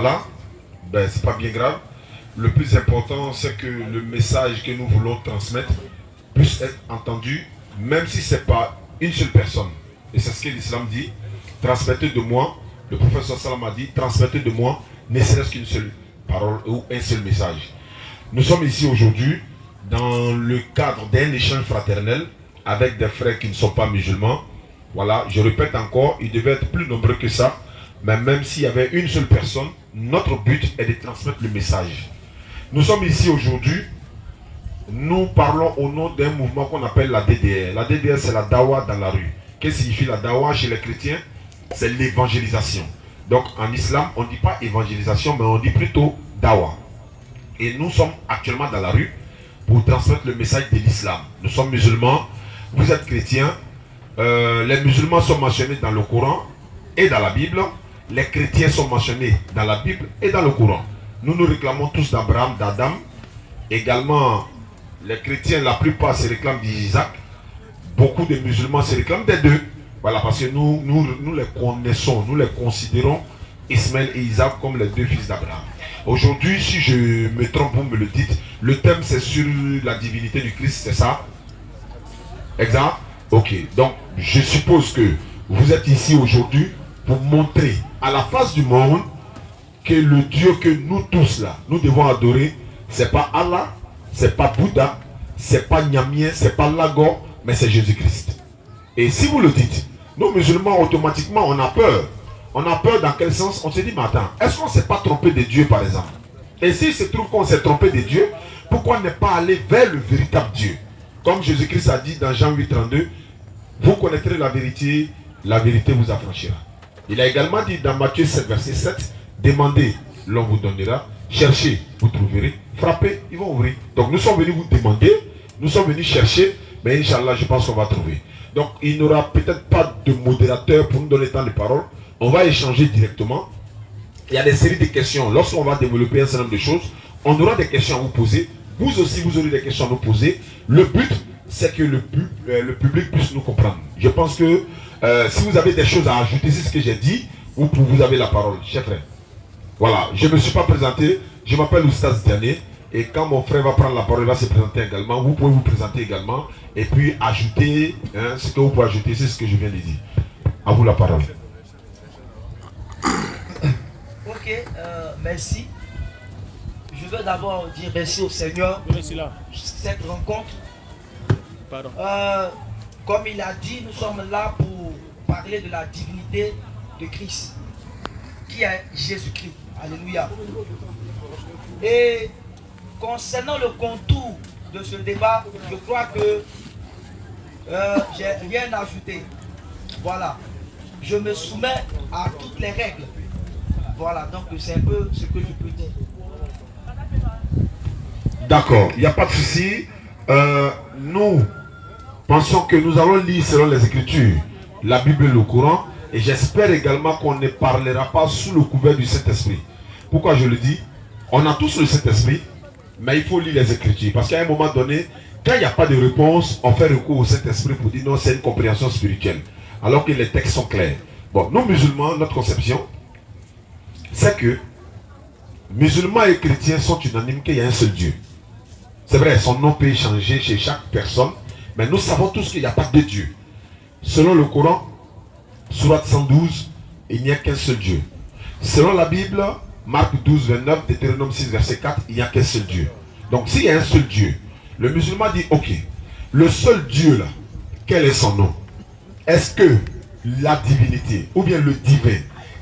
voilà, ben, c'est pas bien grave. Le plus important, c'est que le message que nous voulons transmettre puisse être entendu, même si ce n'est pas une seule personne. Et c'est ce que l'islam dit. Transmettez de moi, le professeur Salam a dit, transmettez de moi, ne serait-ce qu'une seule parole ou un seul message. Nous sommes ici aujourd'hui dans le cadre d'un échange fraternel avec des frères qui ne sont pas musulmans. Voilà, je répète encore, ils devaient être plus nombreux que ça. Mais même s'il y avait une seule personne, notre but est de transmettre le message. Nous sommes ici aujourd'hui, nous parlons au nom d'un mouvement qu'on appelle la DDR. La DDR, c'est la dawa dans la rue. Qu'est-ce que signifie la dawa chez les chrétiens? C'est l'évangélisation. Donc en islam, on ne dit pas évangélisation, mais on dit plutôt dawa. Et nous sommes actuellement dans la rue pour transmettre le message de l'islam. Nous sommes musulmans, vous êtes chrétiens. Les musulmans sont mentionnés dans le Coran et dans la Bible. Les chrétiens sont mentionnés dans la Bible et dans le Coran. Nous nous réclamons tous d'Abraham, d'Adam. Également, les chrétiens, la plupart se réclament d'Isaac. Beaucoup de musulmans se réclament des deux. Voilà, parce que nous les connaissons, nous les considérons, Ismaël et Isaac, comme les deux fils d'Abraham. Aujourd'hui, si je me trompe, vous me le dites, le thème c'est sur la divinité du Christ, c'est ça? Exact? Ok, donc je suppose que vous êtes ici aujourd'hui pour montrer à la face du monde que le Dieu que nous tous là, nous devons adorer, c'est pas Allah, c'est pas Bouddha, c'est pas Nyamien, c'est pas Lagor, mais c'est Jésus-Christ. Et si vous le dites, nous musulmans, automatiquement, on a peur. On a peur dans quel sens? On se dit, mais attends, est-ce qu'on ne s'est pas trompé de Dieu par exemple? Et s'il se trouve qu'on s'est trompé de Dieu, pourquoi ne pas aller vers le véritable Dieu? Comme Jésus-Christ a dit dans Jean 8,32, vous connaîtrez la vérité vous affranchira. Il a également dit dans Matthieu 7, verset 7, demandez, l'on vous donnera, cherchez, vous trouverez, frappez, ils vont ouvrir. Donc nous sommes venus vous demander, nous sommes venus chercher, mais Inch'Allah, je pense qu'on va trouver. Donc il n'y aura peut-être pas de modérateur pour nous donner tant de parole. On va échanger directement. Il y a des séries de questions. Lorsqu'on va développer un certain nombre de choses, on aura des questions à vous poser. Vous aussi, vous aurez des questions à nous poser. Le but, c'est que le public puisse nous comprendre. Je pense que si vous avez des choses à ajouter, c'est ce que j'ai dit, vous avez la parole, cher frère. Voilà, je ne me suis pas présenté. Je m'appelle Oustaz Diané. Et quand mon frère va prendre la parole, il va se présenter également. Vous pouvez vous présenter également. Et puis ajouter, ce que vous pouvez ajouter, c'est ce que je viens de dire. À vous la parole. Ok, merci. Je veux d'abord dire merci au Seigneur pour cette rencontre. Comme il a dit, nous sommes là pour parler de la divinité de Christ, qui est Jésus-Christ. Alléluia. Et concernant le contour de ce débat, je crois que j'ai rien à ajouter. Voilà. Je me soumets à toutes les règles. Voilà, donc c'est un peu ce que je peux dire. D'accord, il n'y a pas de souci. Nous pensons que nous allons lire selon les Écritures, la Bible et le Coran. Et j'espère également qu'on ne parlera pas sous le couvert du Saint-Esprit. Pourquoi je le dis? On a tous le Saint-Esprit, mais il faut lire les Écritures. Parce qu'à un moment donné, quand il n'y a pas de réponse, on fait recours au Saint-Esprit pour dire non, c'est une compréhension spirituelle. Alors que les textes sont clairs. Bon, nous musulmans, notre conception, c'est que musulmans et chrétiens sont unanimes qu'il y a un seul Dieu. C'est vrai, son nom peut changer chez chaque personne, mais nous savons tous qu'il n'y a pas de Dieu. Selon le Coran, Sourate 112, il n'y a qu'un seul Dieu. Selon la Bible, Marc 12, 29, Deutéronome 6, verset 4, il n'y a qu'un seul Dieu. Donc s'il y a un seul Dieu, le musulman dit, ok, le seul Dieu là, quel est son nom? Est-ce que la divinité, ou bien le divin,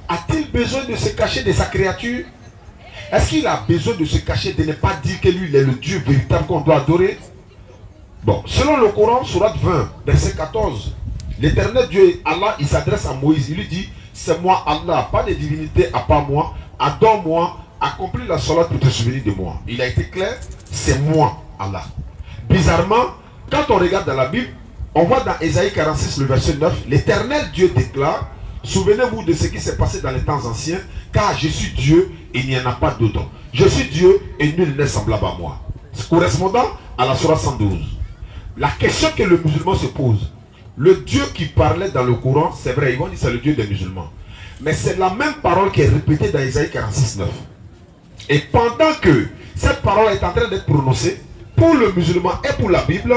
a-t-il besoin de se cacher de sa créature? Est-ce qu'il a besoin de se cacher, de ne pas dire que lui, il est le Dieu véritable qu'on doit adorer? Bon, selon le Coran, Sourate 20, verset 14, l'éternel Dieu, Allah, il s'adresse à Moïse, il lui dit, c'est moi Allah, pas de divinité à part moi, adore-moi, accomplis la salat pour te souvenir de moi. Il a été clair, c'est moi Allah. Bizarrement, quand on regarde dans la Bible, on voit dans Ésaïe 46, le verset 9, l'éternel Dieu déclare, souvenez-vous de ce qui s'est passé dans les temps anciens, car je suis Dieu et il n'y en a pas d'autre. Je suis Dieu et nul n'est semblable à moi. Correspondant à la Sourate 112. La question que le musulman se pose, le Dieu qui parlait dans le Coran, c'est vrai, ils vont dire c'est le Dieu des musulmans. Mais c'est la même parole qui est répétée dans Isaïe 46, 9. Et pendant que cette parole est en train d'être prononcée, pour le musulman et pour la Bible,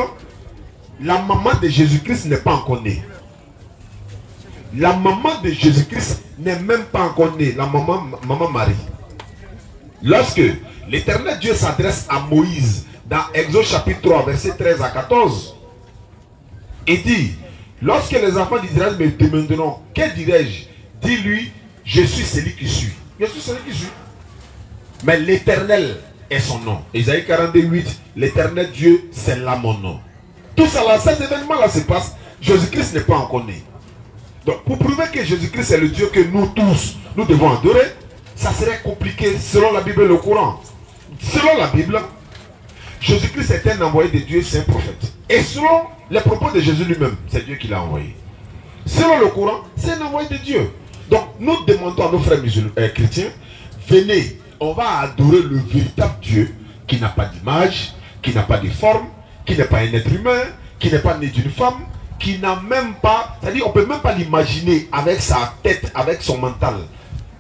la maman de Jésus-Christ n'est pas encore née. La maman de Jésus-Christ n'est même pas encore née, la maman Marie. Lorsque l'Éternel Dieu s'adresse à Moïse dans Exode chapitre 3, verset 13 à 14, il dit, lorsque les enfants d'Israël me demanderont, que dirais-je? Dis-lui, je suis celui qui suis. Je suis celui qui suis. Mais l'Éternel est son nom. Isaïe 42:8, l'Éternel Dieu, c'est là mon nom. Tout ça là, ces événements-là se passent. Jésus-Christ n'est pas encore né. Donc, pour prouver que Jésus-Christ est le Dieu que nous tous, nous devons adorer, ça serait compliqué selon la Bible et le Coran. Selon la Bible, Jésus-Christ est un envoyé de Dieu, c'est un prophète. Et selon les propos de Jésus lui-même, c'est Dieu qui l'a envoyé. Selon le Coran, c'est un envoyé de Dieu. Donc, nous demandons à nos frères chrétiens, venez, on va adorer le véritable Dieu qui n'a pas d'image, qui n'a pas de forme, qui n'est pas un être humain, qui n'est pas né d'une femme, qui n'a même pas, c'est-à-dire on ne peut même pas l'imaginer avec sa tête, avec son mental.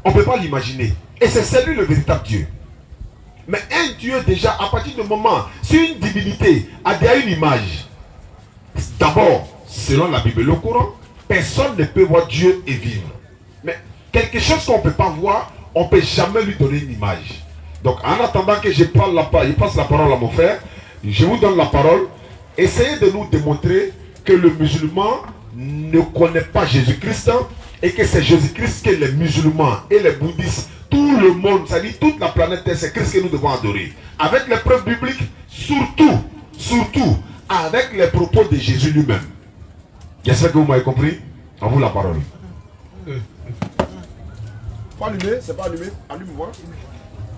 On ne peut pas l'imaginer. Et c'est lui le véritable Dieu. Mais un Dieu déjà, à partir du moment, si une divinité a déjà une image, d'abord, selon la Bible et le Coran, personne ne peut voir Dieu et vivre. Mais quelque chose qu'on ne peut pas voir, on ne peut jamais lui donner une image. Donc en attendant que je passe la parole à mon frère, je vous donne la parole. Essayez de nous démontrer que le musulman ne connaît pas Jésus-Christ et que c'est Jésus-Christ que les musulmans et les bouddhistes, tout le monde, c'est-à-dire toute la planète Terre, c'est Christ que nous devons adorer. Avec les preuves bibliques, surtout avec les propos de Jésus lui-même. J'espère que vous m'avez compris. À vous la parole. Pas allumé, c'est pas allumé. Allume-moi.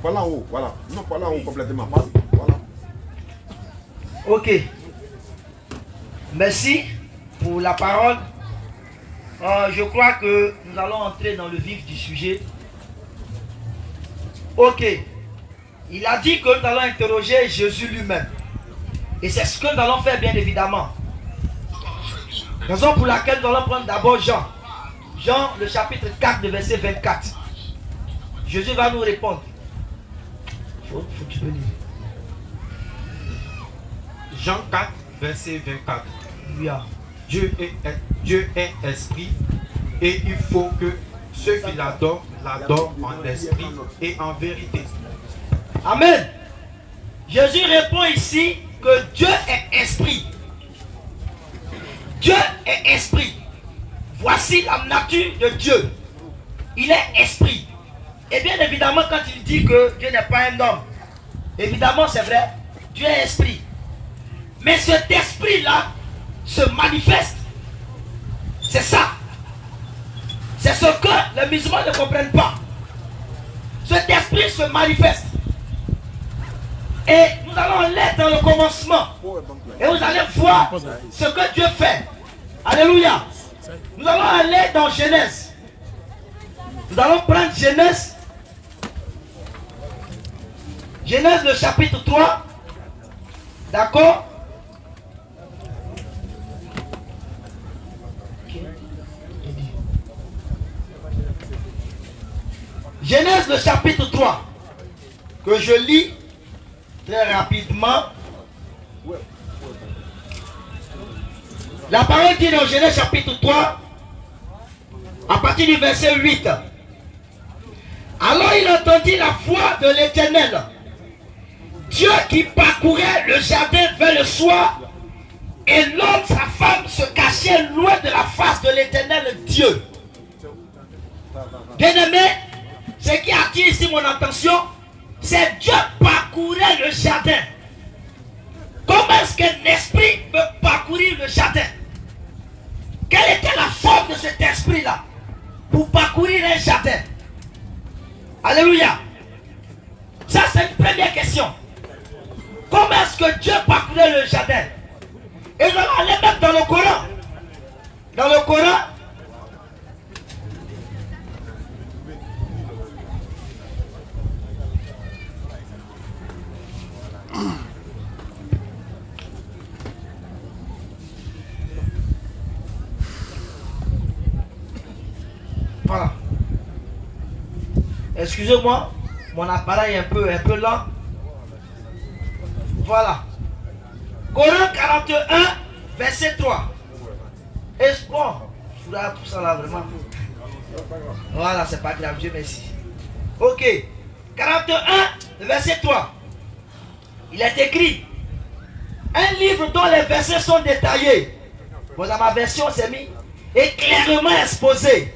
Voilà en haut, voilà. Non, pas là en haut complètement. Voilà. Ok. Merci pour la parole. Je crois que nous allons entrer dans le vif du sujet. Ok. Il a dit que nous allons interroger Jésus lui-même. Et c'est ce que nous allons faire bien évidemment. Raison pour laquelle nous allons prendre d'abord Jean. Jean, le chapitre 4, le verset 24. Jésus va nous répondre. Faut que tu peux lire. Jean 4, verset 24. Yeah. Dieu est esprit et il faut que ceux qui l'adorent en esprit et en vérité. Amen. Jésus répond ici que Dieu est esprit. Dieu est esprit. Voici la nature de Dieu. Il est esprit. Et bien évidemment, quand il dit que Dieu n'est pas un homme, évidemment c'est vrai, Dieu est esprit. Mais cet esprit-là se manifeste. C'est ça. C'est ce que les musulmans ne comprennent pas. Cet esprit se manifeste. Et nous allons aller dans le commencement. Et vous allez voir ce que Dieu fait. Alléluia. Nous allons aller dans Genèse. Nous allons prendre Genèse. Genèse le chapitre 3. D'accord? Genèse le chapitre 3. Que je lis très rapidement. La parole dit dans Genèse chapitre 3, à partir du verset 8. Alors il entendit la voix de l'Éternel, Dieu qui parcourait le jardin vers le soir, et l'homme, sa femme, se cachaient loin de la face de l'Éternel Dieu. Bien-aimé, ce qui attire ici mon attention, c'est Dieu parcourait le jardin. Comment est-ce qu'un esprit peut parcourir le jardin? Quelle était la forme de cet esprit-là pour parcourir un jardin? Alléluia. Ça, c'est une première question. Comment est-ce que Dieu parcourait le jardin? Et nous allons aller même dans le Coran. Dans le Coran, voilà. Excusez-moi, mon appareil est un peu lent. Voilà. Coran 41, verset 3. Espoir. Tout ça là, vraiment. Voilà, c'est pas grave, Dieu merci. Ok. 41, verset 3. Il est écrit un livre dont les versets sont détaillés. Bon, dans ma version, c'est mis et clairement exposé.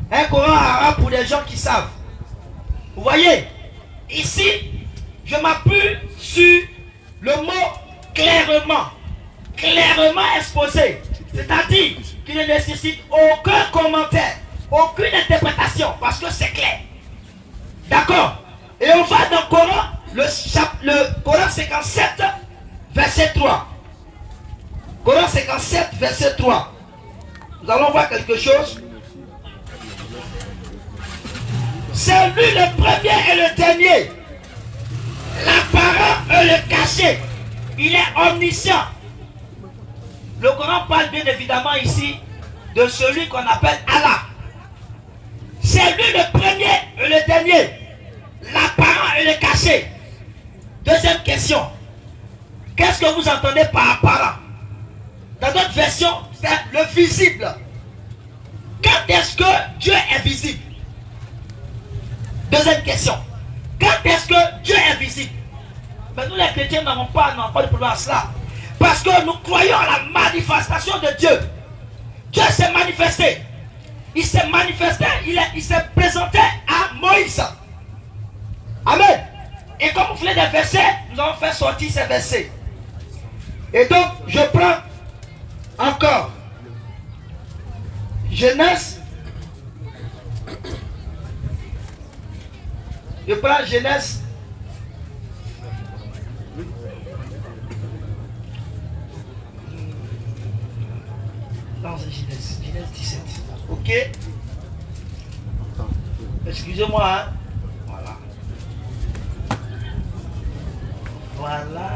Un Coran arabe pour les gens qui savent. Vous voyez, ici, je m'appuie sur le mot clairement. Clairement exposé. C'est-à-dire qu'il ne nécessite aucun commentaire, aucune interprétation, parce que c'est clair. D'accord? Et on va dans le Coran, le Coran 57, verset 3. Coran 57, verset 3. Nous allons voir quelque chose. C'est lui le premier et le dernier. L'apparent et le caché. Il est omniscient. Le Coran parle bien évidemment ici de celui qu'on appelle Allah. C'est lui le premier et le dernier. L'apparent et le caché. Deuxième question. Qu'est-ce que vous entendez par apparent? Dans d'autres versions, c'est le visible. Quand est-ce que Dieu est visible? Deuxième question. Quand est-ce que Dieu est visible? Mais nous les chrétiens n'avons pas de problème à cela. Parce que nous croyons à la manifestation de Dieu. Dieu s'est manifesté. Il s'est manifesté, il s'est présenté à Moïse. Amen. Et comme vous voulez des versets, nous allons faire sortir ces versets. Et donc, je prends encore Genèse. Je prends Genèse. Non, c'est Genèse. Genèse 17. Ok. Excusez-moi. Hein? Voilà. Voilà.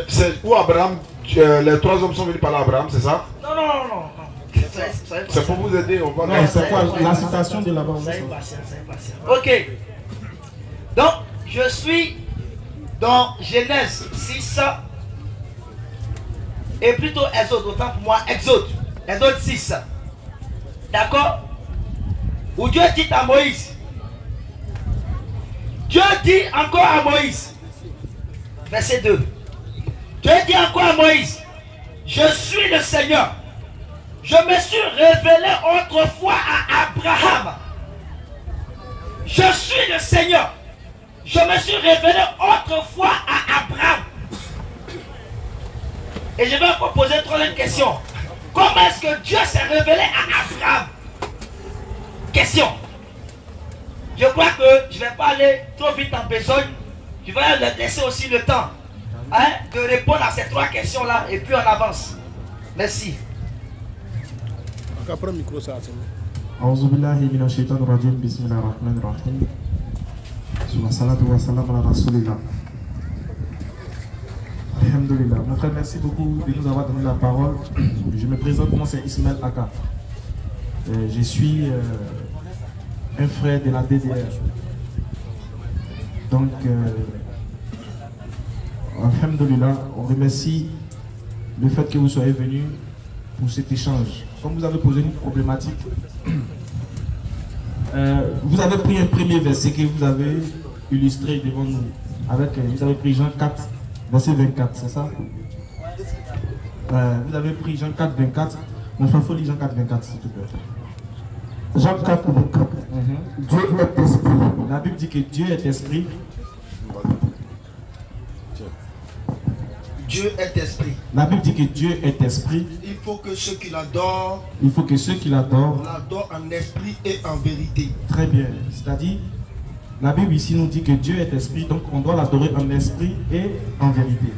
C'est où Abraham, les trois hommes sont venus parler à Abraham, c'est ça? Non. C'est pour vous aider, on va... Non, c'est quoi la citation de là-bas? C'est impatient. Ok. Donc, je suis dans Genèse 6 et plutôt Exode, autant pour moi, Exode 6. D'accord? Où Dieu dit à Moïse. Dieu dit encore à Moïse. Verset 2. Dieu dit encore à Moïse, je suis le Seigneur. Je me suis révélé autrefois à Abraham. Je suis le Seigneur. Je me suis révélé autrefois à Abraham. Et je vais encore poser une troisième question. Comment est-ce que Dieu s'est révélé à Abraham? Question. Je crois que je ne vais pas aller trop vite en besogne. Je vais laisser aussi le temps de répondre à ces trois questions-là et puis on avance. Merci. أعوذ بالله من الشيطان الرجيم بسم الله الرحمن الرحيم ثم الصلاة والسلام على رسول الله. Alhamdulillah. Mon frère, merci beaucoup de nous avoir donné la parole. Je me présente, moi c'est Ismaël Aka. Je suis un frère de la DDR. Donc, Alhamdulillah, on remercie le fait que vous soyez venus pour cet échange. Comme vous avez posé une problématique, vous avez pris un premier verset que vous avez illustré devant nous. Vous avez pris Jean 4, verset 24, c'est ça? Vous avez pris Jean 4, 24. Mon frère, il faut lire Jean 4, 24, s'il te plaît. Jean 4, 24. Dieu est esprit. La Bible dit que Dieu est esprit. Dieu est esprit. La Bible dit que Dieu est esprit. Il faut que ceux qui l'adorent Il faut que ceux qui l'adorent l'adorent en esprit et en vérité. très bien. C'est-à-dire, la Bible ici nous dit que Dieu est esprit, donc on doit l'adorer en esprit et en vérité.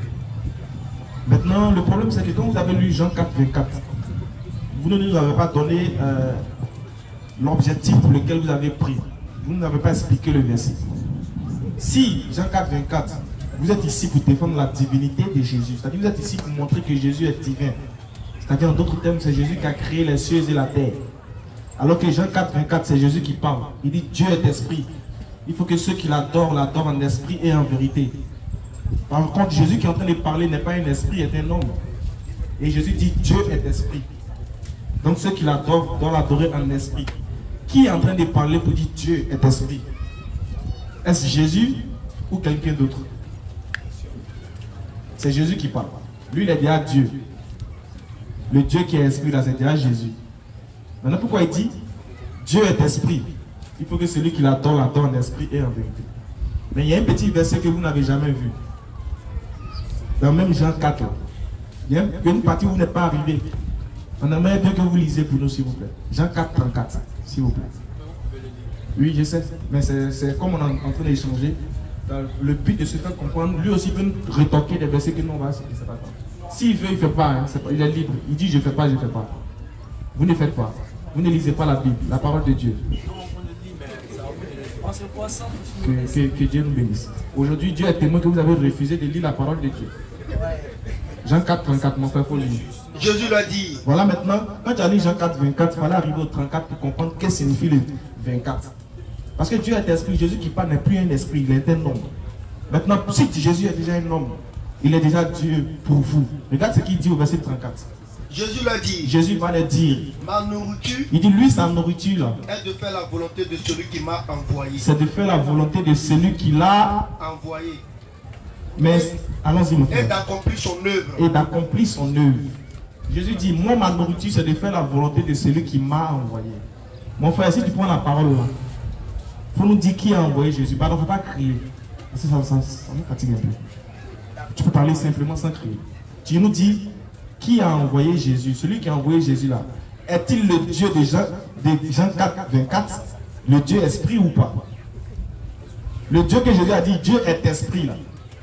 Maintenant, le problème c'est que quand vous avez lu Jean 4, 24, vous ne nous avez pas donné l'objectif pour lequel vous avez pris. Vous n'avez pas expliqué le verset. Si, Jean 4, 24, vous êtes ici pour défendre la divinité de Jésus, c'est-à-dire vous êtes ici pour montrer que Jésus est divin. C'est-à-dire en d'autres termes, c'est Jésus qui a créé les cieux et la terre. Alors que Jean 4, 24, c'est Jésus qui parle. Il dit Dieu est esprit. Il faut que ceux qui l'adorent, l'adorent en esprit et en vérité. Par contre, Jésus qui est en train de parler n'est pas un esprit, est un homme. Et Jésus dit Dieu est esprit. Donc ceux qui l'adorent doivent l'adorer en esprit. Qui est en train de parler pour dire Dieu est esprit? Est-ce Jésus ou quelqu'un d'autre? C'est Jésus qui parle. Lui, il est déjà Dieu. Le Dieu qui est esprit, là, c'est déjà Jésus. Maintenant, pourquoi il dit Dieu est esprit? Il faut que celui qui l'adore, l'adore en esprit et en vérité. Mais il y a un petit verset que vous n'avez jamais vu. Dans même Jean 4, là. Il y a une partie où vous n'êtes pas arrivé. On aimerait bien que vous lisez pour nous, s'il vous plaît. Jean 4, 34, s'il vous plaît. Oui, je sais, mais c'est comme on est en train d'échanger. Dans le but de se faire comprendre, lui aussi peut nous rétorquer des versets que nous on va essayer, c'est pas grave. S'il veut, il ne fait pas, hein, il est libre. Il dit je ne fais pas, je ne fais pas. Vous ne faites pas. Vous ne lisez pas la Bible, la parole de Dieu. Que Dieu nous bénisse. Aujourd'hui, Dieu est témoin que vous avez refusé de lire la parole de Dieu. Jean 4, 34, mon frère, il faut lire. Jésus l'a dit. Voilà maintenant, quand tu as lu Jean 4, 24, il fallait arriver au 34 pour comprendre qu'est-ce que signifie le 24. Parce que Dieu est esprit, Jésus qui parle n'est plus un esprit, il est un homme. Maintenant, si Jésus est déjà un homme, il est déjà Dieu pour vous. Regarde ce qu'il dit au verset 34. Jésus l'a dit. Jésus va le dire. Ma nourriture, il dit lui, sa nourriture là, est de faire la volonté de celui qui m'a envoyé. C'est de faire la volonté de celui qui l'a envoyé. Mais allons-y mon frère. Et d'accomplir son œuvre. Et d'accomplir son œuvre. Jésus dit, moi ma nourriture c'est de faire la volonté de celui qui m'a envoyé. Mon frère, si tu prends la parole là, il faut nous dire qui a envoyé Jésus. Pardon, il ne faut pas crier. Ça nous fatigue un peu. Tu peux parler simplement sans crier. Tu nous dis qui a envoyé Jésus. Celui qui a envoyé Jésus là, est-il le Dieu de Jean 4, 24, le Dieu esprit ou pas? Le Dieu que Jésus a dit, Dieu est esprit là.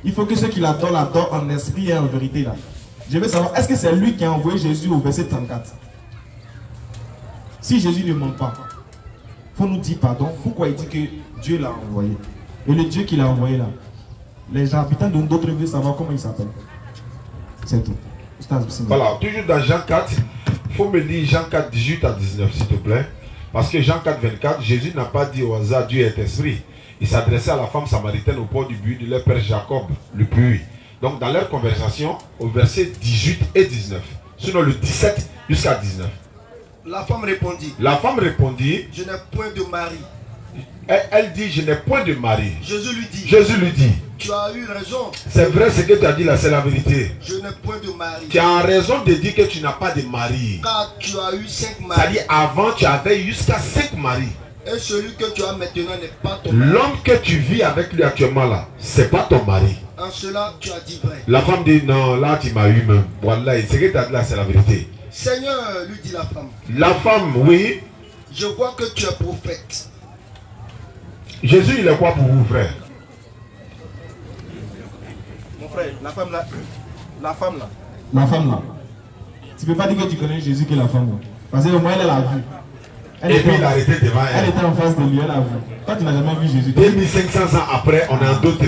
Il faut que ceux qui l'adorent, l'adorent en esprit et en vérité là. Je veux savoir, est-ce que c'est lui qui a envoyé Jésus au verset 34? Si Jésus ne ment pas, il faut nous dire pardon, pourquoi il dit que Dieu l'a envoyé. Et le Dieu qui l'a envoyé là, les habitants d'autres veulent savoir comment il s'appelle. C'est tout. Voilà, toujours dans Jean 4, il faut me lire Jean 4, 18 à 19 s'il te plaît. Parce que Jean 4, 24, Jésus n'a pas dit au hasard Dieu est esprit. Il s'adressait à la femme samaritaine au port du puits de leur père Jacob, le puits. Donc dans leur conversation, au verset 18 et 19, sinon le 17 jusqu'à 19. La femme répondit. La femme répondit. Je n'ai point de mari. Elle dit, je n'ai point de mari. Jésus lui dit. Jésus lui dit. Tu as eu raison. C'est vrai ce que tu as dit là, c'est la vérité. Je n'ai point de mari. Tu as raison de dire que tu n'as pas de mari. Car tu as eu 5 maris. C'est-à-dire avant tu avais jusqu'à 5 maris. Et celui que tu as maintenant n'est pas ton mari. L'homme que tu vis avec lui actuellement là, c'est pas ton mari. En cela tu as dit vrai. La femme dit non, là tu m'as eu même. Voilà, ce que tu as dit là, c'est la vérité. Seigneur, lui dit la femme. La femme, oui. Je vois que tu es prophète. Jésus, il est quoi pour vous, frère? Mon frère, la femme là. La femme là. La femme là. Tu ne peux pas dire que tu connais Jésus que la femme là. Parce que au moins elle l'a vu. Et puis il a arrêté devant elle. Elle était en face de lui, elle a vu. Toi tu n'as jamais vu Jésus. 2500 ans après, on est en d'autres.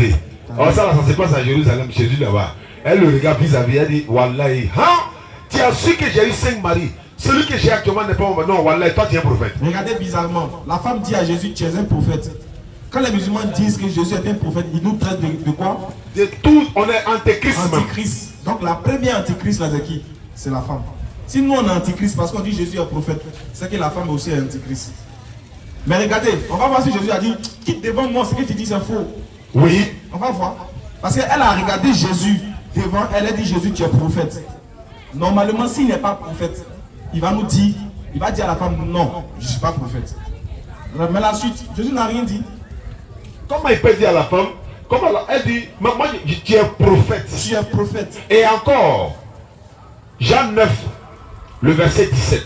Alors ça, ça se passe à Jérusalem, Jésus là-bas. Elle le regarde vis-à-vis, elle dit, Wallahi, hein? Tu as su que j'ai eu 5 maris. Celui que j'ai actuellement n'est pas mon mari. Non, Wallahi, toi tu es un prophète. Regardez bizarrement. La femme dit à Jésus, tu es un prophète. Quand les musulmans disent que Jésus est un prophète, ils nous traitent de quoi? De tout, on est antéchrist. Antichrist. Donc la première antichrist là, c'est qui? C'est la femme. Si nous on est antichrist parce qu'on dit Jésus est prophète, c'est que la femme aussi est antichrist. Mais regardez, on va voir si Jésus a dit, quitte devant moi, ce que tu dis c'est faux. Oui. On va voir. Parce qu'elle a regardé Jésus devant, elle a dit Jésus tu es prophète. Normalement s'il n'est pas prophète, il va nous dire, il va dire à la femme non, je ne suis pas prophète. Mais la suite, Jésus n'a rien dit. Comment il peut dire à la femme, Comment là? Elle dit, moi, tu es prophète. Tu es prophète. Et encore, Jean 9, le verset 17.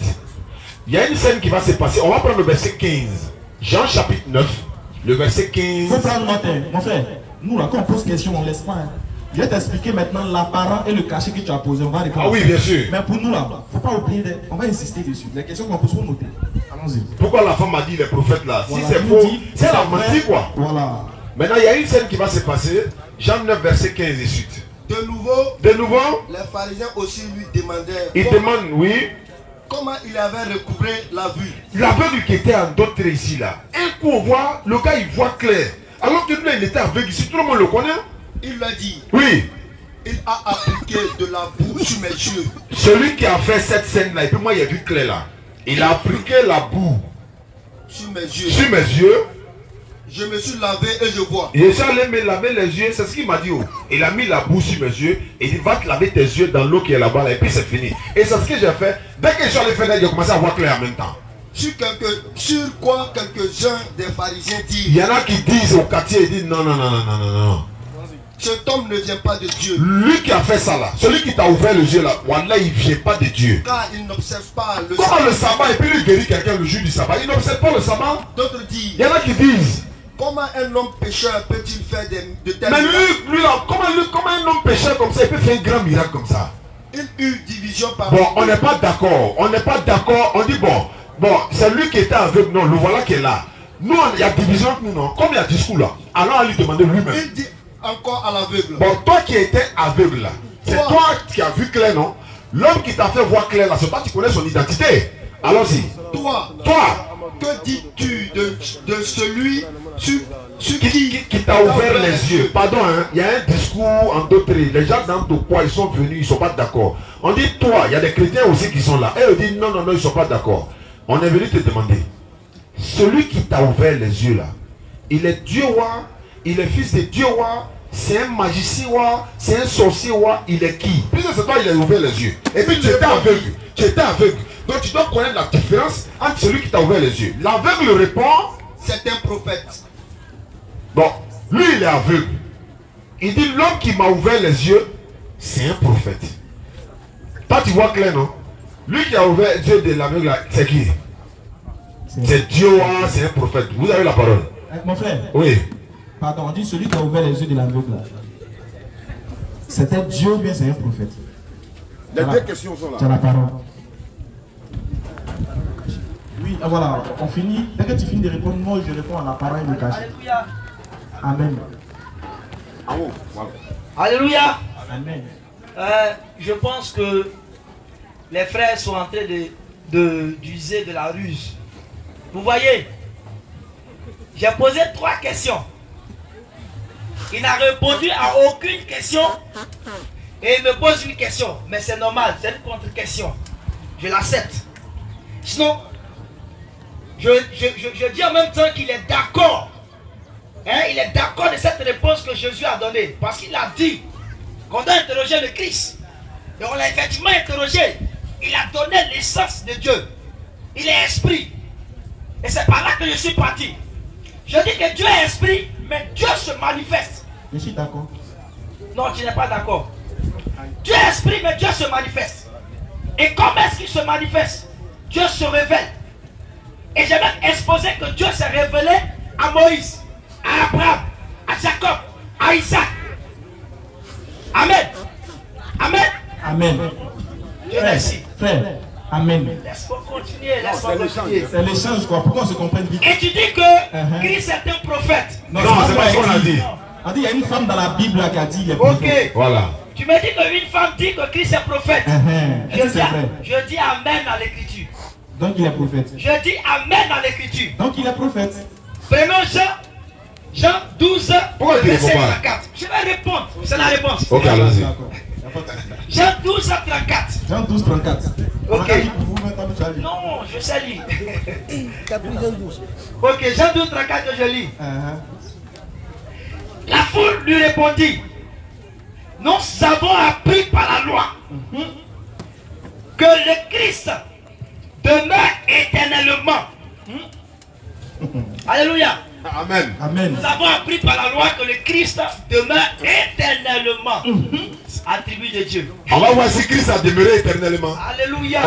Il y a une scène qui va se passer. On va prendre le verset 15. Jean chapitre 9, le verset 15. Il faut prendre note, mon frère. Nous, là, quand on pose question, on ne laisse pas. Hein. Je vais t'expliquer maintenant l'apparent et le cachet que tu as posé. On va répondre. Ah oui, bien sûr. Mais pour nous, là, il ne faut pas oublier. On va insister dessus. Les questions qu'on pose, il faut noter. Allons-y. Pourquoi la femme a dit les prophètes là? Voilà, si c'est il faux, dit, c'est la vrai. menti quoi. Voilà. Maintenant, il y a une scène qui va se passer. Jean 9, verset 15 et suite. De nouveau, Les pharisiens aussi lui demandaient ils demandent, oui, comment il avait recouvré la vue. l'aveugle qui était en d'autres ici là. Un coup on voit, le gars il voit clair. Alors que lui il était aveugle ici, tout le monde le connaît. Il lui a dit, Oui, il a appliqué de la boue sur mes yeux. celui qui a fait cette scène là, et puis moi il a vu clair là. Il a appliqué la boue Sur mes yeux. sur mes yeux. Je me suis lavé et je vois. Et je suis allé me laver les yeux, c'est ce qu'il m'a dit. Oh. Il a mis la boue sur mes yeux et il dit va te laver tes yeux dans l'eau qui est là-bas là, et puis c'est fini. Et c'est ce que j'ai fait. Dès que je suis allé faire là, j'ai commencé à voir clair en même temps. Sur quoi quelques-uns des pharisiens Il disent, y en a qui disent au quartier, ils disent non, non, non, non, non, non, non. cet homme ne vient pas de Dieu. Lui qui a fait ça là, celui qui t'a ouvert les yeux là, Wallah, il ne vient pas de Dieu. Car il n'observe pas le Comment sabbat. le sabbat et puis lui guérit quelqu'un le jour du sabbat? Il n'observe pas le sabbat. D'autres Il disent, y en a qui disent. comment un homme pécheur peut-il faire de tels Mais miracles? lui là, comment un homme pécheur comme ça, il peut faire un grand miracle comme ça? Il eut division par Bon, on n'est pas d'accord. On n'est pas d'accord. On dit bon, c'est lui qui était aveugle. Non, le voilà qui est là. Nous, il y a division entre nous, non? Comme il y a discours là. Alors, on lui demander lui-même. Il dit encore à l'aveugle. Bon, toi qui étais aveugle là, c'est Toi. toi qui as vu clair, non? L'homme qui t'a fait voir clair là, c'est toi qui connais son identité. Allons-y. Toi, que dis-tu de celui sur Qui t'a ouvert les yeux? Pardon, hein, il y a un discours en d'autres. Les gens dans ton poids, ils sont venus, ils ne sont pas d'accord. On dit toi, il y a des chrétiens aussi qui sont là. Et on dit non, non, non, ils ne sont pas d'accord. On est venu te demander. Celui qui t'a ouvert les yeux là, il est Dieu, il est fils de Dieu, c'est un magicien, c'est un sorcier, il est qui? Puisque c'est toi, il a ouvert les yeux. Et puis tu étais aveugle. Tu étais aveugle. Donc tu dois connaître la différence entre celui qui t'a ouvert les yeux. L'aveugle répond. c'est un prophète. Bon, lui il est aveugle. Il dit l'homme qui m'a ouvert les yeux, c'est un prophète. Toi tu vois clair, non? Lui qui a ouvert les yeux de l'aveugle, c'est qui? C'est Dieu, c'est un prophète. Vous avez la parole. Mon frère, Oui. pardon, on dit celui qui a ouvert les yeux de l'aveugle là. C'était Dieu ou bien c'est un prophète? Les Voilà. deux questions sont Tu as là. la parole. Oui, voilà, on finit. Dès que tu finis de répondre, moi je réponds à la parole et le cachet. Alléluia. Amen. En haut, voilà. Alléluia. Amen. Je pense que les frères sont en train d'user de la ruse. Vous voyez, j'ai posé 3 questions. Il n'a répondu à aucune question. Et il me pose une question. Mais c'est normal, c'est une contre-question. Je l'accepte. Sinon, je dis en même temps qu'il est d'accord. Hein, il est d'accord de cette réponse que Jésus a donnée. Parce qu'il a dit qu'on doit interroger le Christ. Et on l'a effectivement interrogé. Il a donné l'essence de Dieu. Il est esprit. Et c'est par là que je suis parti. Je dis que Dieu est esprit, mais Dieu se manifeste. Je suis d'accord. Non, tu n'es pas d'accord. Dieu est esprit, mais Dieu se manifeste. Et comment est-ce qu'il se manifeste? Dieu se révèle. Et j'ai même exposé que Dieu s'est révélé à Moïse, à Abraham, à Jacob, à Isaac. Amen. Amen. Amen. Dieu merci. Frère, amen. Laisse-moi continuer, laisse-moi c'est continuer. C'est l'échange quoi, pourquoi on se comprenne vite? Et tu dis que Christ est un prophète. Non, c'est pas ce qu'on a dit. On dit il y a une femme dans la Bible là qui a dit il est Ok. prophète. Voilà. Tu me dis qu'une femme dit que Christ est prophète. Est-ce que c'est vrai? Je dis Amen à l'écriture. Donc il est prophète. Je dis Amen à l'écriture. Donc il est prophète. Prenons Jean 12, Pourquoi tu verset réponds pas? 34. Je vais répondre. C'est la réponse. Ok, allons-y. D'accord. Y a pas de souci. Jean 12, 34. Jean 12, 34. Ok. On a dit pour vous, maintenant, tu as lu. Non, je sais lire. Ok, Jean 12, 34 que je lis. La foule lui répondit, nous avons appris par la loi que le Christ demeure éternellement. Alléluia. Amen. Amen. Nous avons appris par la loi que le Christ demeure éternellement. Attribut de Dieu. On va voir si Christ a demeuré éternellement. Alléluia.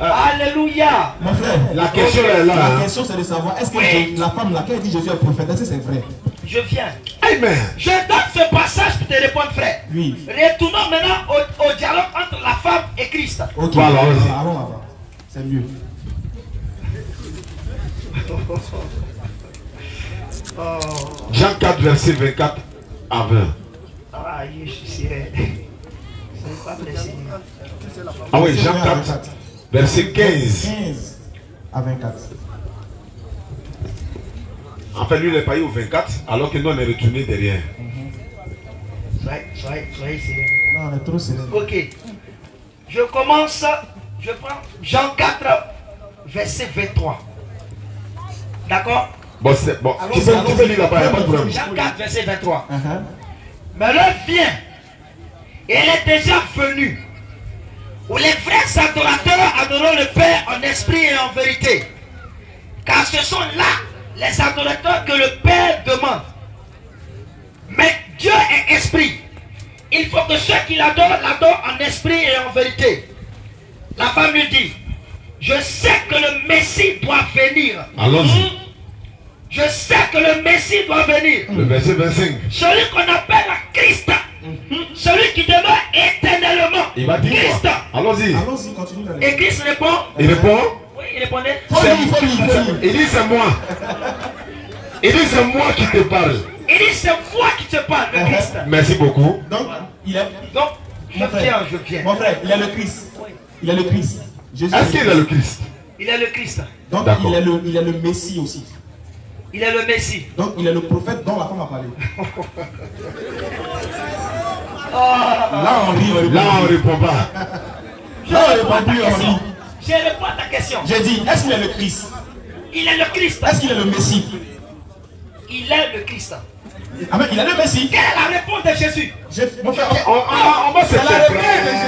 Alléluia. Mon frère, La question est là. la question c'est de savoir est-ce que la femme laquelle dit Jésus est prophète, est-ce que c'est vrai? Je viens. Amen. Je donne ce passage pour te répondre, frère. Oui. Retournons maintenant au dialogue entre la femme et Christ. Ok. Voilà, vas-y. Allons là-bas. C'est mieux. Jean 4, verset 24 à 20. Ah, je suis pas pressé. Ah oui, Jean 4, verset 15. 15 à 24. En fait, lui, il est pas eu au 24, alors que nous, on est retourné derrière. Soyez sérieux. Non, on est trop sérieux. Ok. Je commence. Je prends Jean 4, verset 23. D'accord? Bon, c'est bon. Tu peux lire là-bas, il n'y a pas de problème. Jean 4, verset 23. Uh-huh. Mais l'heure vient, et elle est déjà venue, où les vrais adorateurs adoreront le Père en esprit et en vérité. Car ce sont là les adorateurs que le Père demande. Mais Dieu est esprit. Il faut que ceux qui l'adorent, l'adorent en esprit et en vérité. La femme lui dit, je sais que le Messie doit venir. Allons-y. Je sais que le Messie doit venir. Le verset 25. Celui qu'on appelle Christ. Celui qui demeure éternellement. Il va dire Christ. quoi? Allons-y. Allons-y, continue la Et Christ répond. Il répond. Oui, il répondait. Il dit c'est moi. Il dit c'est moi qui te parle. Il dit c'est moi qui te parle de Christ. Merci beaucoup. Donc, il est. Donc, je viens. Mon frère, il est le Christ. Il est le Christ. Jésus Est-ce qu'il est le Christ? Il est le Christ. Donc, il est le Messie aussi. Il est le Messie. Donc, il est le prophète dont la femme a parlé. Là, on rit. Là, on ne répond pas. Là, on répond plus, on rit. Je réponds à ta question. J'ai dit, est-ce qu'il est le Christ? Il est le Christ. Est-ce qu'il est le Messie? Il est le Christ. Ah, mais il est le Messie. Quelle est la réponse de Jésus? Mon frère, On va se c'est la faire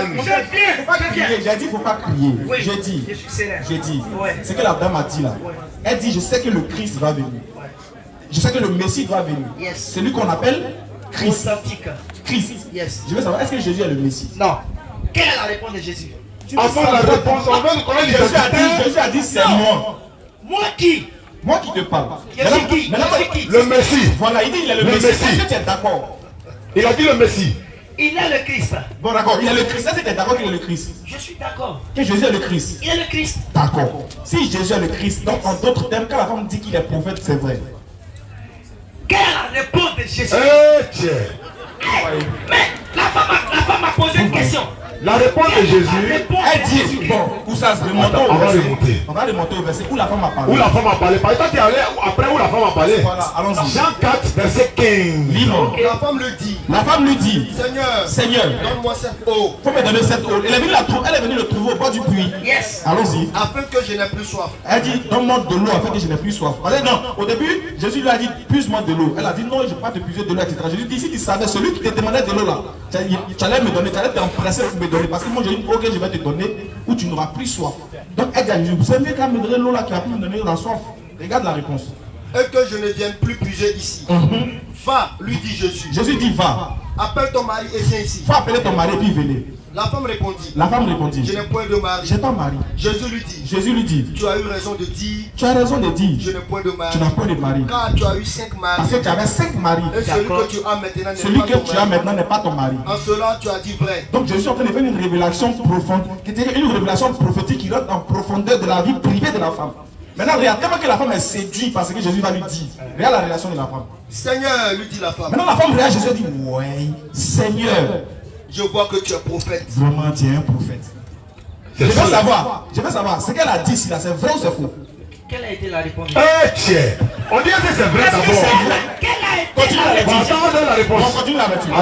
réponse. Je viens. J'ai dit, il ne faut pas crier. Oui, J'ai dit, je suis sévère. Ouais. ce que la dame a dit là. Ouais. Elle dit, je sais que le Christ va venir. Ouais. Je sais que le Messie doit venir. Yes. Celui qu'on appelle Christ. Authentique. Christ. Yes. Je veux savoir, est-ce que Jésus est le Messie? Non. Quelle est la réponse de Jésus? Avant la réponse, on veut connaître Jésus a dit, c'est moi. Moi qui? Moi qui te parle. Je suis qui? Maintenant, Je suis qui? le Messie. voilà, il dit, il est le Le Messie. Messie. Est-ce que tu es d'accord? Il a dit le Messie. Il est le Christ. Bon, d'accord, il est le Christ. Est-ce que tu es d'accord qu'il est le Christ? Je suis d'accord. Que Jésus est le Christ? Il est le Christ. D'accord. Si Jésus est le Christ, donc en d'autres termes, quand la femme dit qu'il est prophète, c'est vrai. Quelle est la réponse de Jésus? Tiens. Mais la femme a posé une question. La réponse de La Jésus. réponse Elle de dit, Jésus. bon, où ça se remonte Attends, au on va verset. remonter. On va remonter au verset où la femme a parlé. Où la femme a parlé. Par exemple, tu es allé après où la femme a parlé. Voilà, allons-y. Jean 4, verset 15. Lis-moi. La femme le dit. La femme lui dit, Seigneur, Seigneur, donne-moi cette eau, faut me donner cette eau. Elle est venue le trouver au bord du puits. Yes. Allons-y. afin que je n'ai plus soif. Elle dit, donne-moi de l'eau afin que je n'ai plus soif. Elle dit, non, au début, Jésus lui a dit, puise-moi de l'eau. Elle a dit, non, je ne vais pas te puiser de l'eau, etc. Jésus dit, si tu savais, celui qui te demandait de l'eau là, tu allais me donner, tu allais t'empresser pour me donner. Parce que moi, j'ai dit, ok, je vais te donner, où tu n'auras plus soif. Donc elle dit à Jésus, vous savez qu'elle me donner l'eau là qui va plus me donner la soif. Regarde la réponse. Et que je ne vienne plus puiser ici. Va, lui dit Jésus. Jésus dit, va, Appelle ton mari et viens ici. faut appeler ton mari et puis venez. La femme répondit. La femme répondit, Je n'ai point de mari. j'ai pas mari. Jésus lui dit. Jésus lui dit, Tu as eu raison de dire. tu as raison de dire, Je n'ai point de mari. tu n'as pas de mari. Car tu as eu 5 maris. Parce que tu avais 5 maris. Et celui que tu as maintenant n'est Celui pas que ton tu as mari. maintenant n'est pas ton mari. En cela, tu as dit vrai. Donc Jésus est en train de faire une révélation profonde, qui était une révélation prophétique qui rentre en profondeur de la vie privée de la femme. Maintenant, regarde, tellement que la femme est séduite par ce que Jésus va lui dire. Regarde la relation de la femme. Seigneur, lui dit la femme. Maintenant, la femme regarde Jésus et dit, ouais, Seigneur, Je vois que tu es prophète. vraiment tu es un prophète. Je veux savoir, ce qu'elle a dit, si là, c'est vrai ou c'est faux? Quelle a été la réponse? Tiens. On dirait que c'est vrai Est-ce que d'abord. c'est vrai? Quelle a été Continue la la réponse? lecture. On donne la On réponse. continue la lecture.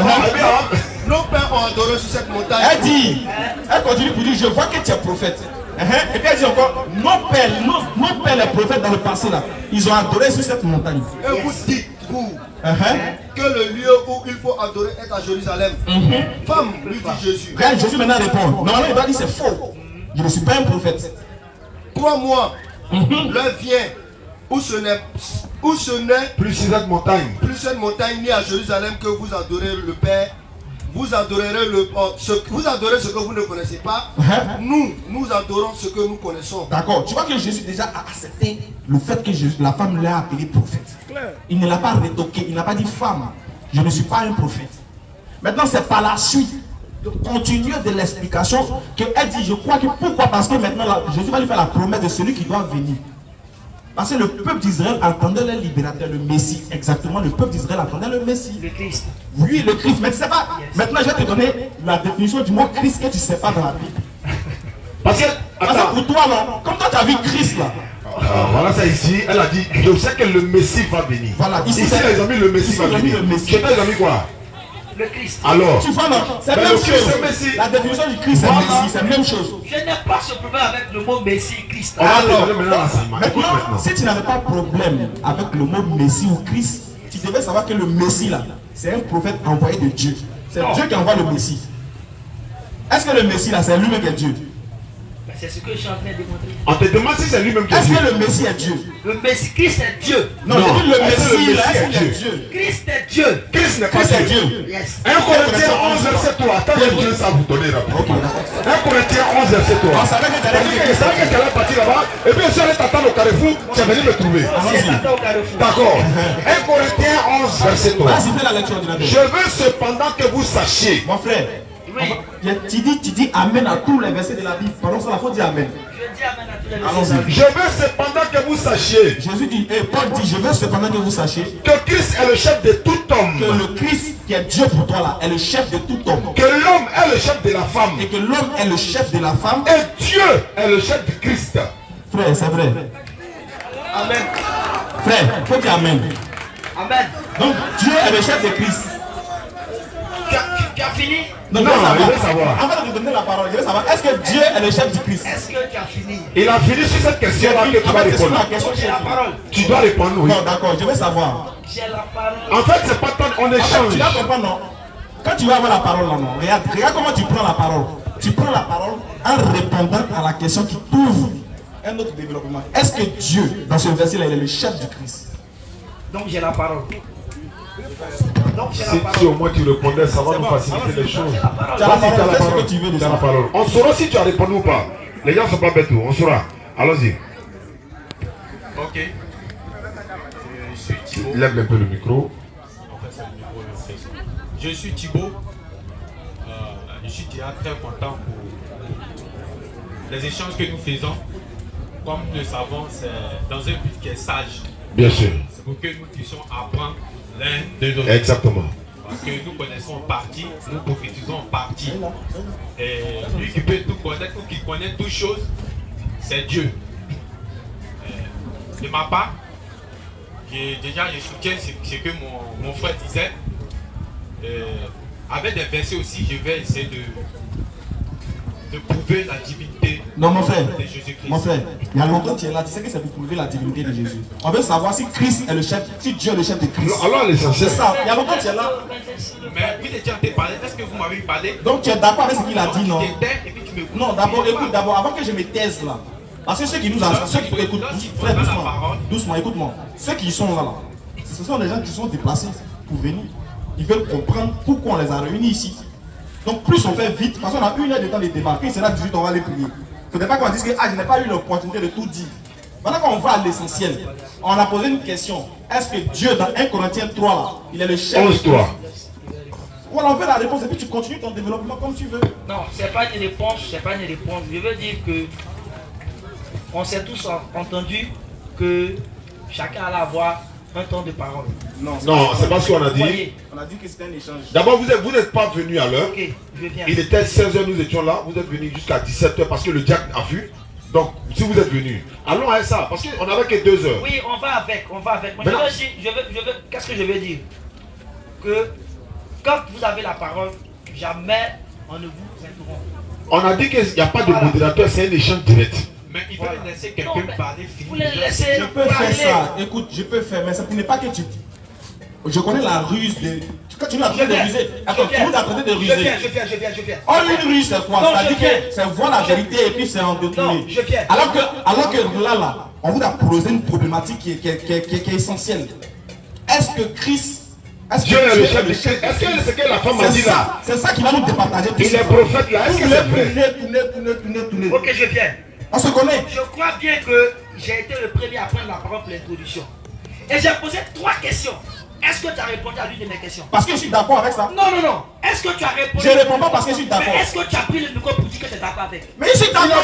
Nos pères ont adoré sur cette montagne. Elle dit, elle continue pour dire, je vois que tu es prophète. Et puis elle dit encore, nos pères les prophètes dans le passé là, ils ont adoré sur cette montagne. Et vous dites, vous, que le lieu où il faut adorer est à Jérusalem. Femme, lui dit Jésus. Regarde, Jésus maintenant répond. Normalement, il doit dire c'est faux. Je ne suis pas un prophète. Crois-moi, l'heure vient où ce n'est plus cette montagne ni à Jérusalem que vous adorez le Père. Vous adorez ce que vous ne connaissez pas. Nous adorons ce que nous connaissons. D'accord. Tu vois que Jésus déjà a accepté le fait que la femme l'a appelé prophète. Il ne l'a pas rétoqué. Il n'a pas dit femme, je ne suis pas un prophète. Maintenant, c'est par la suite de continuer de l'explication qu'elle dit, je crois que pourquoi? Parce que maintenant, Jésus va lui faire la promesse de celui qui doit venir. Parce que le peuple d'Israël attendait le libérateur, le Messie. Exactement, le peuple d'Israël attendait le Messie. Le Christ. Oui, le Christ. Mais tu sais pas, maintenant je vais te donner la définition du mot Christ que tu ne sais pas dans la Bible. parce que Pour toi, non. Comme toi, tu as vu Christ là. voilà ça ici, elle a dit, je sais que le Messie va venir. Voilà, ici les amis, le Messie va venir. Chez toi, les amis, quoi? Le Christ. Alors, Tu vois, non, c'est la même chose. La définition du Christ, c'est Messie, c'est la même chose. Je n'ai pas ce problème avec le mot Messie, Christ. on va te donner maintenant l'enseignement. Écoute Maintenant, maintenant. si tu n'avais pas de problème avec le mot Messie ou Christ, tu devais savoir que le Messie là, c'est un prophète envoyé de Dieu. C'est Dieu qui envoie le Messie. Est-ce que le Messie là, c'est lui-même qui est Dieu? C'est ce que je suis en train de démontrer. On te demande si c'est lui-même qui est Est-ce Dieu. que le Messie est Dieu? Le Messie, Christ est Dieu. Non, Non. j'ai dit le Est-ce que le Messie là, Messie est-ce est qu'il est Dieu? Dieu? Christ est Dieu. Christ n'est pas Christ est Dieu. Dieu. Yes. 1 Corinthiens 11 verset 3. Attends, je vais ça vous donner là. 1 Corinthiens 11 verset 3. On savait que tu allais dire Je savais que tu allais partir là-bas. Et puis si on est t'attendre au carrefour, tu es venu me trouver. C'est attends au carrefour. D'accord. 1 Corinthiens 11 verset 3. Vas-y, fais la lecture du Je veux cependant que vous sachiez. Mon frère, Oui. tu dis Amen à tous les versets de la Bible. Pendant ça, il faut dire Amen. Je dis amen à tous les Allons-y. Je veux cependant que vous sachiez Jésus dit, et Paul dit, je veux cependant que vous sachiez que Christ est le chef de tout que homme. le Christ qui est Dieu pour toi là est le chef de tout homme. Que l'homme est le chef de la femme. Et que l'homme est le chef de la femme. Et Dieu est le chef du Christ. Frère, c'est vrai. Amen. Frère, faut dire Amen. Amen. Donc Dieu est le chef de Christ. Tu as fini? Donc, Non, je veux je veux savoir. Avant de te donner la parole, je veux savoir, est-ce que Dieu est le chef du Christ? Est-ce que tu as fini? Il a fini sur cette question-là que tu vas répondre. La question, J'ai la parole. Tu dois répondre, oui. Non, d'accord, je veux savoir. J'ai la parole. En fait, c'est pas tant, on Tu échange. vas comprendre, non? Quand tu vas avoir la parole là, non? Regarde comment tu prends la parole. Tu prends la parole en répondant à la question qui t'ouvre un autre développement. Est-ce que Dieu, dans ce verset-là, il est le chef du Christ? Donc j'ai la parole. Donc j'ai la Si parole. au moins tu répondais, ça va nous faciliter les choses. Tu as la Vas-y, tu as parole, la fais ce parole. que tu veux de Tu as ça. la parole. On saura si tu as répondu ou pas. Les gens ne sont pas bêtes, on saura. Allons-y. Ok. Je suis Thibaut. Lève un peu le micro. En fait, c'est le micro, je suis Thibaut. Je suis déjà très content pour les échanges que nous faisons. Comme nous le savons, c'est dans un but qui est sage. Bien sûr. C'est pour que nous puissions apprendre l'un de l'autre. Exactement. Parce que nous connaissons en partie, nous prophétisons en partie. Et lui qui peut tout connaître ou qui connaît toutes choses, c'est Dieu. De ma part, je soutiens ce que mon frère disait. Avec des versets aussi, je vais essayer de prouver la divinité Non, mon frère, de Jésus-Christ. mon frère, il y a longtemps que tu es là, tu sais que c'est pour prouver la divinité de Jésus. On veut savoir si Christ est le chef, si Dieu est le chef de Christ. Alors C'est l'essentiel. ça, il y a longtemps que tu es là. Mais vous étiez en train de parler, est-ce que vous m'avez parlé? Donc tu es d'accord avec ce qu'il a dit, non? Tu t'étais et puis tu me Non, d'abord, écoute, d'abord, avant que je me taise là. Parce que ceux qui nous ont, ceux qui écoutent, frère, doucement, écoute-moi. Ceux qui sont là, ce sont des gens qui sont déplacés pour venir. Ils veulent comprendre pourquoi on les a réunis ici. Donc plus on fait vite, parce qu'on a 1 heure de temps de débat. Quand c'est là 18, on va les prier. Il ne faudrait pas qu'on dise que je n'ai pas eu l'opportunité de tout dire. Maintenant qu'on va à l'essentiel, on a posé une question. Est-ce que Dieu, dans 1 Corinthiens 3, là, il est le chef? 11-3. Voilà, on veut la réponse et puis tu continues ton développement comme tu veux. Non, c'est pas une réponse, c'est pas une réponse. Je veux dire que on s'est tous entendu que chacun allait avoir un temps de parole. Non, c'est pas ce qu'on a dit. Voyez. On a dit que c'était un échange. D'abord, vous n'êtes pas venu à l'heure. Ok, je viens. Il était 16h, nous étions là. Vous êtes venu jusqu'à 17h parce que le diacre a vu. Donc, si vous êtes venu, allons à ça. Parce qu'on n'avait que 2 heures. Oui, on va avec, on va avec. Moi, Maintenant- qu'est-ce que je veux dire? Que quand vous avez la parole, jamais on ne vous interrompt. On a dit qu'il n'y a pas de modérateur, c'est un échange direct. Mais il faut laisser quelqu'un Non, mais parler, Vous finir. les laissez Je peux faire ça, écoute, je peux faire, mais ça n'est pas que tu. Je connais la ruse de. Quand tu es en train de ruser. Attends, tout le monde est en train de ruser. Je viens. Oh, une ruse, c'est quoi? Non, C'est-à-dire je viens. que c'est voir la vérité et puis c'est en détourner. Non, je viens. Alors que là, on vous a posé une problématique qui est essentielle. Est-ce que Christ... Dieu est le chef de Christ. Est-ce que c'est ce que la femme a dit là? C'est ça qui va nous départager. Il est prophète là. Est-ce que c'est vrai? Tournez. Ok, je viens. On se connaît. Je crois bien que j'ai été le premier à prendre la parole pour l'introduction. Et j'ai posé 3 questions. Est-ce que tu as répondu à l'une de mes questions? Parce que je suis d'accord avec ça. Non, non, non. Est-ce que tu as répondu? Je ne réponds pas parce que je suis d'accord. Mais est-ce que tu as pris le micro pour dire que tu es d'accord avec? Mais je suis d'accord.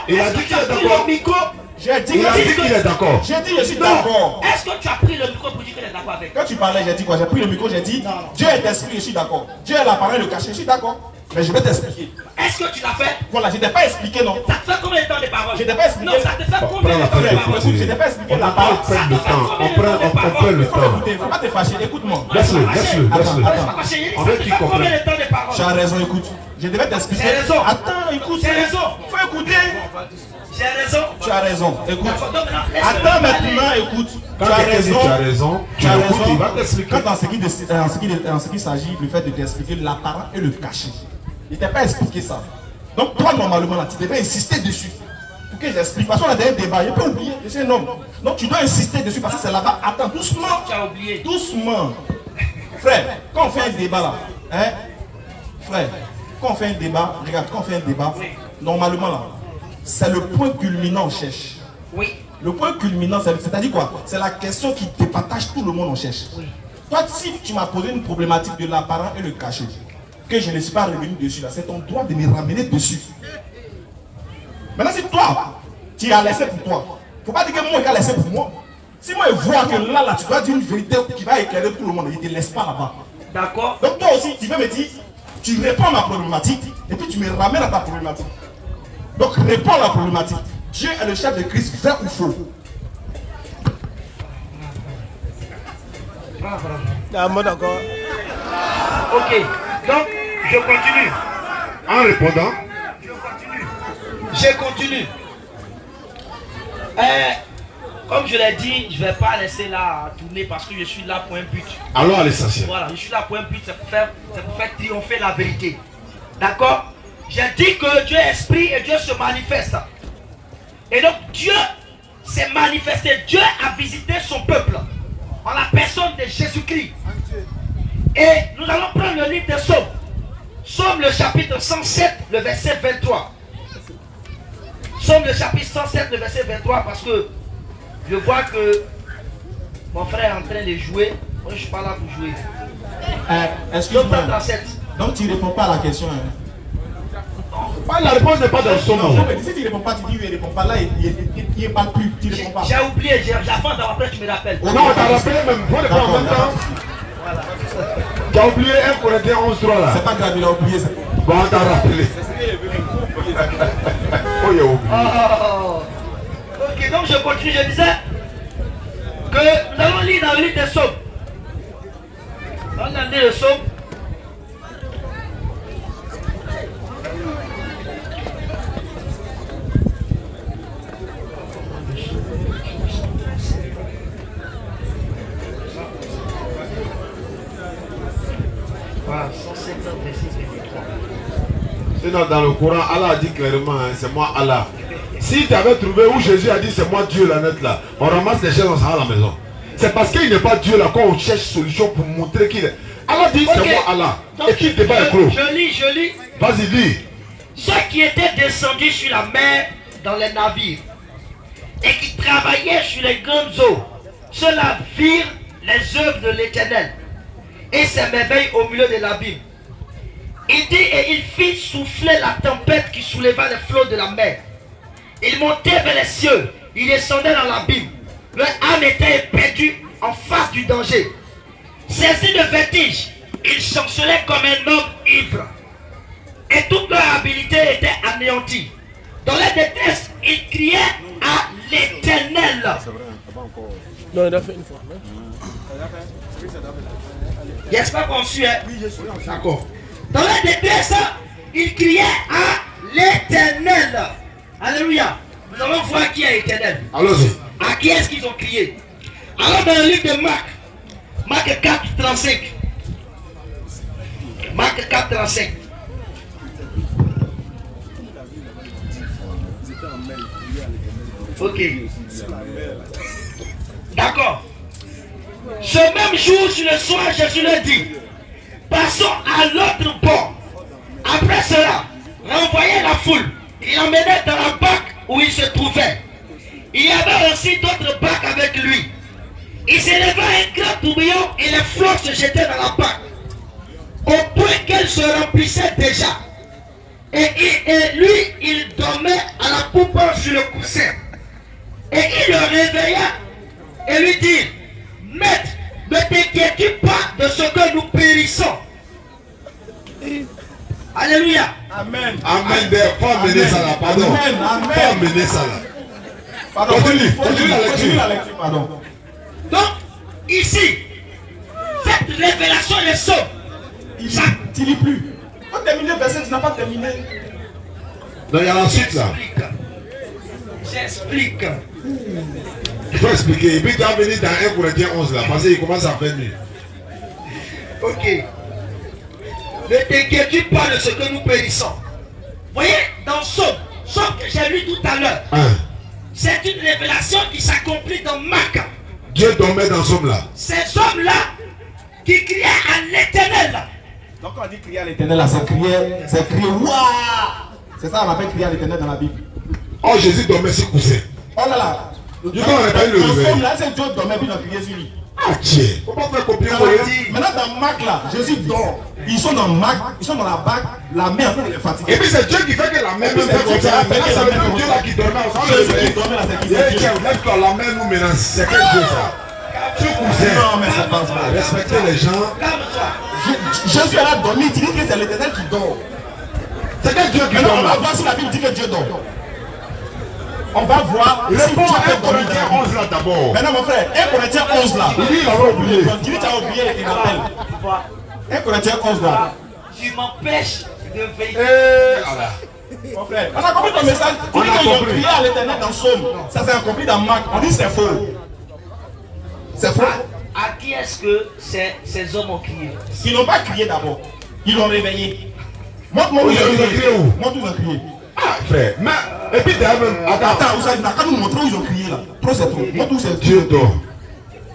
Il a dit qu'il est d'accord. J'ai dit qu'il est d'accord. J'ai dit je suis d'accord. Est-ce que tu as pris le micro pour dire que tu es d'accord avec? Quand tu parlais, j'ai dit quoi? J'ai pris le micro, j'ai dit Dieu est esprit, je suis d'accord. Dieu est la parole, le cachet, je suis d'accord. Mais je vais t'expliquer. Est-ce que tu l'as fait? Voilà, je ne t'ai pas expliqué, non. Ça te fait combien de temps de parole? Je ne t'ai pas expliqué. Non, ça te fait combien de temps de parole? Je ne t'ai pas expliqué la parole. On prend le temps. On prend le temps. Il ne faut pas te fâcher, écoute-moi. Laisse-le. On veut qu'il comprenne. Combien de temps de parole? Tu as raison, écoute. Je devais t'expliquer. J'ai raison. Attends, écoute. J'ai raison. Faut écouter. J'ai raison. Tu as raison, écoute. Attends maintenant, écoute. Tu as raison. Tu as raison. Il va t'expliquer. Quand en ce qui s'agit du fait de t'expliquer l'apparent et le cachet, il ne t'a pas expliqué ça. Donc toi, normalement, là, tu devais insister dessus. Pour que j'explique. Parce qu'on a des débats, je peux oublier. Je suis un homme. Donc tu dois insister dessus parce que c'est là-bas. Attends, doucement. Tu as oublié. Doucement. Frère, quand on fait un débat là, hein, frère, quand on fait un débat, regarde, quand on fait un débat, normalement là, c'est le point culminant on cherche. Oui. Le point culminant, c'est-à-dire quoi? C'est la question qui départage tout le monde on cherche. Oui. Toi, si tu m'as posé une problématique de l'apparent et le cachet, que je ne suis pas revenu dessus là, c'est ton droit de me ramener dessus. Maintenant, c'est toi, tu as laissé pour toi. Il ne faut pas dire que moi, j'ai laissé pour moi. Si moi, je vois que là, tu dois dire une vérité qui va éclairer tout le monde, je ne te laisse pas là-bas. D'accord. Donc toi aussi, tu veux me dire, tu réponds à ma problématique, et puis tu me ramènes à ta problématique. Donc réponds à la problématique. Dieu est le chef de Christ, vrai ou faux? D'accord. Ok. Donc, je continue. En répondant, Je continue. Comme je l'ai dit, je ne vais pas laisser là tourner parce que je suis là pour un but. allons à l'essentiel. Voilà, je suis là pour un but, c'est pour faire triompher la vérité. D'accord? J'ai dit que Dieu est esprit et Dieu se manifeste. Et donc Dieu s'est manifesté, Dieu a visité son peuple en la personne de Jésus-Christ. Et nous allons prendre le livre des Psaumes. Psaume le chapitre 107, le verset 23. Psaume le chapitre 107, le verset 23, parce que je vois que mon frère est en train de jouer. Moi, je ne suis pas là pour jouer. Excuse-moi. 37. Donc tu ne réponds pas à la question. Hein. La réponse n'est pas dans le Psaume. Si tu ne réponds pas, tu dis oui, il ne répond pas. Là, il ne parle plus. Tu ne réponds pas. J'ai oublié, j'avance après tu me rappelles. Non, on t'a rappelé même. Faut le faire en même temps. Voilà. Tu as oublié 1 Corinthiens 11:3 là. C'est pas grave, il a oublié ça. Bon, on t'a rappelé. Oh, il a oublié. Oh. Ok, donc je continue, je disais que nous allons lire dans le livre des Psaumes. On a lu le Psaume. Voilà, 150 verset 23. Sinon, dans le Coran, Allah a dit clairement, hein, c'est moi Allah. Si tu avais trouvé où Jésus a dit c'est moi Dieu la net là, on ramasse les chaises, on s'en va à la maison. C'est parce qu'il n'est pas Dieu là qu'on cherche solution pour montrer qu'il est. Allah dit c'est moi Allah. Donc, et qu'il ne débat est clos. Je lis. Vas-y, lis. Ceux qui étaient descendus sur la mer dans les navires et qui travaillaient sur les grandes eaux, ceux-là virent les œuvres de l'Éternel et s'émerveillent au milieu de l'abîme. Il dit et il fit souffler la tempête qui souleva les flots de la mer. Il montait vers les cieux, il descendait dans l'abîme. Leur âme était perdue en face du danger. Saisis de vertige, ils chancelaient comme un homme ivre. Et toute leur habileté était anéantie. Dans la détresse, ils criaient à l'Éternel. Non, il a fait une fois. J'espère qu'on suit. Hein? Oui, je suis. D'accord. Dans la détresse, ils criaient à l'Éternel. Alléluia. Nous allons voir qui est l'Éternel. Allons-y. À qui est-ce qu'ils ont crié? Alors dans le livre de Marc, Marc 4, 35. Marc 4, 35. Ok. D'accord. Ce même jour, sur le soir, Jésus leur dit, passons à l'autre bord. Après cela, renvoyez la foule. Il emmenait dans la barque où il se trouvait. Il y avait aussi d'autres barques avec lui. Il s'éleva un grand tourbillon et les flots se jetaient dans la barque, au point qu'elle se remplissait déjà. Et lui, il dormait à la poupe sur le coussin. Et il le réveilla et lui dit, Maître, ne t'inquiète-tu pas de ce que nous périssons? Alléluia. Amen. Amen. Pas mener ça là, pardon. Pas mener ça là. Pardon, continue la lecture, pardon. Donc, ici, cette révélation est sauve. Tu lis plus. On termine le verset, tu n'as pas terminé. Non, il y a la suite là. J'explique. Il faut expliquer. Et puis tu vas venir dans 1 Corinthiens 11 là, parce qu'il commence à faire nuit. Ok. Ne t'inquiète pas de ce que nous périssons. Voyez, dans Somme que j'ai lu tout à l'heure, c'est une révélation qui s'accomplit dans Marc. Dieu dormait dans Somme là. Ces hommes-là qui criaient à l'Éternel. Donc quand on dit crier à l'Éternel là, c'est crier waouh. C'est ça on appelle crier à l'Éternel dans la Bible. Oh, Jésus dormait sur coussin. Oh là là. Dieu n'aurait pas eu le réveil. Somme là, c'est Dieu dormait puis il a crié sur lui. Ah tiens, faut pas faire copier. Maintenant dans Marc là, Jésus dort. Ils sont dans Marc, ils sont dans la barque, la mer elle est fatiguée. Et puis c'est Dieu qui fait que la mer nous fait comme ça. C'est le même Dieu là qui dormait. Jésus qui dormait là, c'est qui? Lève-toi, la mer nous menace. C'est quel Dieu ça? Sur coussin. Non mais c'est pas ça. Respectez les gens. Jésus est là dormi, il dit que c'est l'Éternel qui dort. C'est quel Dieu qui Maintenant dort on va là? voir si la Bible dit que Dieu dort. On va voir si Réponds Dieu à 1 peut dormir. Corinthiens 11 là d'abord. Maintenant mon frère, 1 Corinthiens 11 là. Oui, il avait oublié. Tu dis tu as oublié, il m'appelle. 1 Corinthiens 11 là. Tu m'empêches de veiller. Mon frère, on a compris ton message. Tu dis qu'ils ont crié à l'Éternel dans Somme. Ça s'est accompli dans Marc. On dit c'est faux. C'est faux. À qui est-ce que ces hommes ont crié? Ils n'ont pas crié d'abord. Ils l'ont réveillé. Montre-moi où ils ont crié. Montre où ils ont crié. Ah frère, mais et puis derrière même. Attends, vous n'avez qu'à nous montrer où ils ont crié là. Trop c'est trop. Montre où c'est Dieu dort.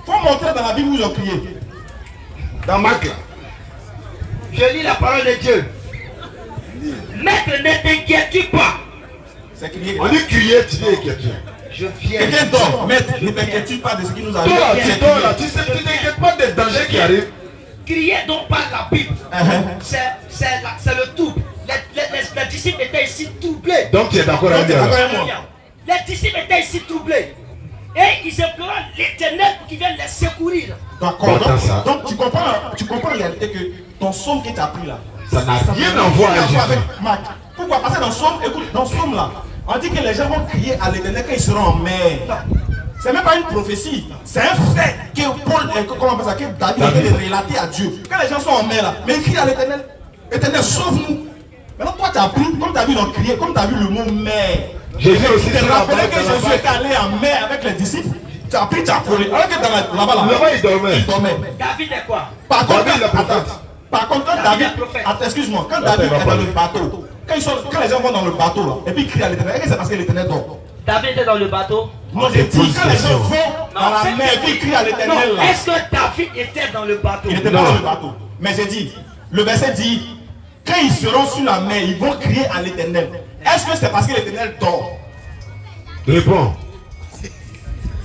Faut montrer dans la Bible où ils ont crié. Dans Marc là. Je lis la parole de Dieu. Maître, ne t'inquiète pas. C'est crié. On dit crier, tu dis inquiétude. Je viens. Quelqu'un dort. Maître, ne t'inquiète pas de ce qui nous arrive. Toi là, tu dors là, tu sais, tu t'inquiètes pas des dangers qui arrivent. Crier donc par la Bible. C'est le double. Les disciples étaient ici troublés. Donc tu es d'accord avec moi? Les disciples étaient ici troublés. Et ils imploraient l'Éternel pour qu'il vienne les secourir. D'accord. Donc tu comprends en réalité que ton somme qui t'a pris là. Ça n'a rien à voir avec Jésus. Marc. Pourquoi? Parce que dans Somme, écoute, dans Somme là, on dit que les gens vont crier à l'Éternel quand ils seront en mer. C'est même pas une prophétie, c'est un fait que Paul, comment on appelle ça, que David a relaté à Dieu. Quand les gens sont en mer là, mais ils crient à l'Éternel. Éternel, sauve-nous. Maintenant, toi, tu as pris, comme tu as vu dans crier, comme tu as vu le mot mer. Jésus aussi, tu te rappelles que Jésus était allé en mer avec les disciples. Tu as pris, tu as collé. Alors que là-bas, là-bas, il dormait. David est quoi? Par contre, David, le prophète. Par contre, quand David, excuse-moi, quand David est dans le bateau, quand les gens vont dans le bateau là, et puis ils crient à l'Éternel, est-ce que c'est parce que l'Éternel dort? David était dans le bateau? Non, j'ai dit, quand les gens vont dans la mer, et puis ils crient à l'Éternel là. Est-ce que David était dans le bateau? Il n'était pas dans le bateau. Mais j'ai dit, le verset dit, quand ils seront sur la mer, ils vont crier à l'Éternel. Est-ce que c'est parce que l'Éternel dort? Réponds.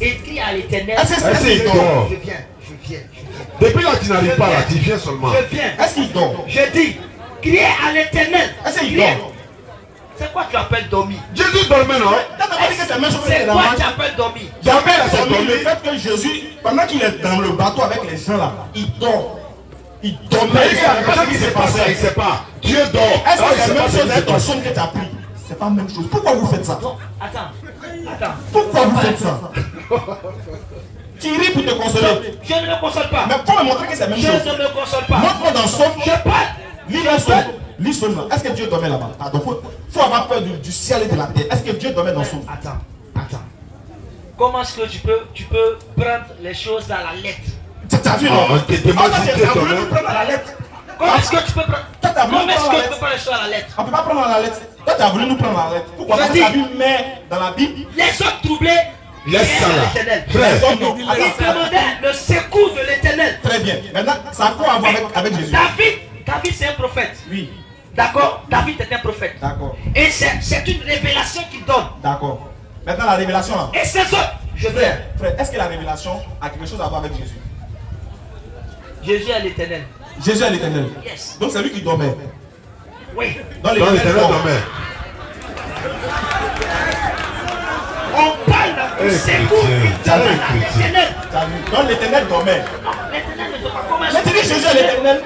Il crie à l'Éternel. Est-ce que c'est dort? Je viens. Depuis là, tu n'arrives pas là, tu viens seulement. Je viens. Est-ce qu'il dort? Je dis, criez à l'Éternel. Est-ce qu'il dort? C'est quoi tu appelles dormir? Jésus dormait, non? C'est quoi tu appelles dormir? J'appelle dormir le fait que Jésus, pendant qu'il est dans le bateau avec les gens là, il dort. Il dormait. Qu'est-ce qui s'est passé? Il ne sait pas. Dieu dort. Est-ce que c'est la même chose avec ton somme que tu as pris? C'est pas la même chose. Pourquoi vous faites ça? Attends. Pourquoi vous faites ça? Tu ris pour te consoler. Je ne me console pas. Mais pour me montrer que c'est la même chose. Je ne me console pas. Montre-moi dans Somme. Je parle. Lis dans Somme. Lis Somme là. Est-ce que Dieu dormait là-bas? Attends, faut avoir peur du ciel et de la terre. Est-ce que Dieu dormait dans Somme? Attends. Comment est-ce que tu peux prendre les choses dans la lettre? Tu as vu non? On te demande si Dieu dormait. Comment est-ce que tu peux prendre? Comment est-ce que tu peux pas le choix à la lettre? On ne peut pas prendre la lettre. Toi, tu as voulu nous prendre la lettre. Pourquoi? Parce que tu as vu mais dans la Bible. Les hommes troublés. Laisse ça là. Frère. Ils demandaient le secours de l'Éternel. Très bien. Maintenant, ça a quoi à voir avec Jésus? David c'est un prophète. Oui. D'accord? David est un prophète. D'accord. Et c'est une révélation qu'il donne. D'accord. Maintenant, la révélation là. Et c'est ça. Frère, est-ce que la révélation a quelque chose à voir avec Jésus? Jésus est l'Éternel. Jésus est l'Éternel. Yes. Donc c'est lui qui dormait. Oui. Dans l'Éternel dormait. On parle de secours qui donne à l'Éternel. Donc l'Éternel dormait. Non, l'Éternel ne doit pas commencer. Mais tu dis Jésus est l'Éternel.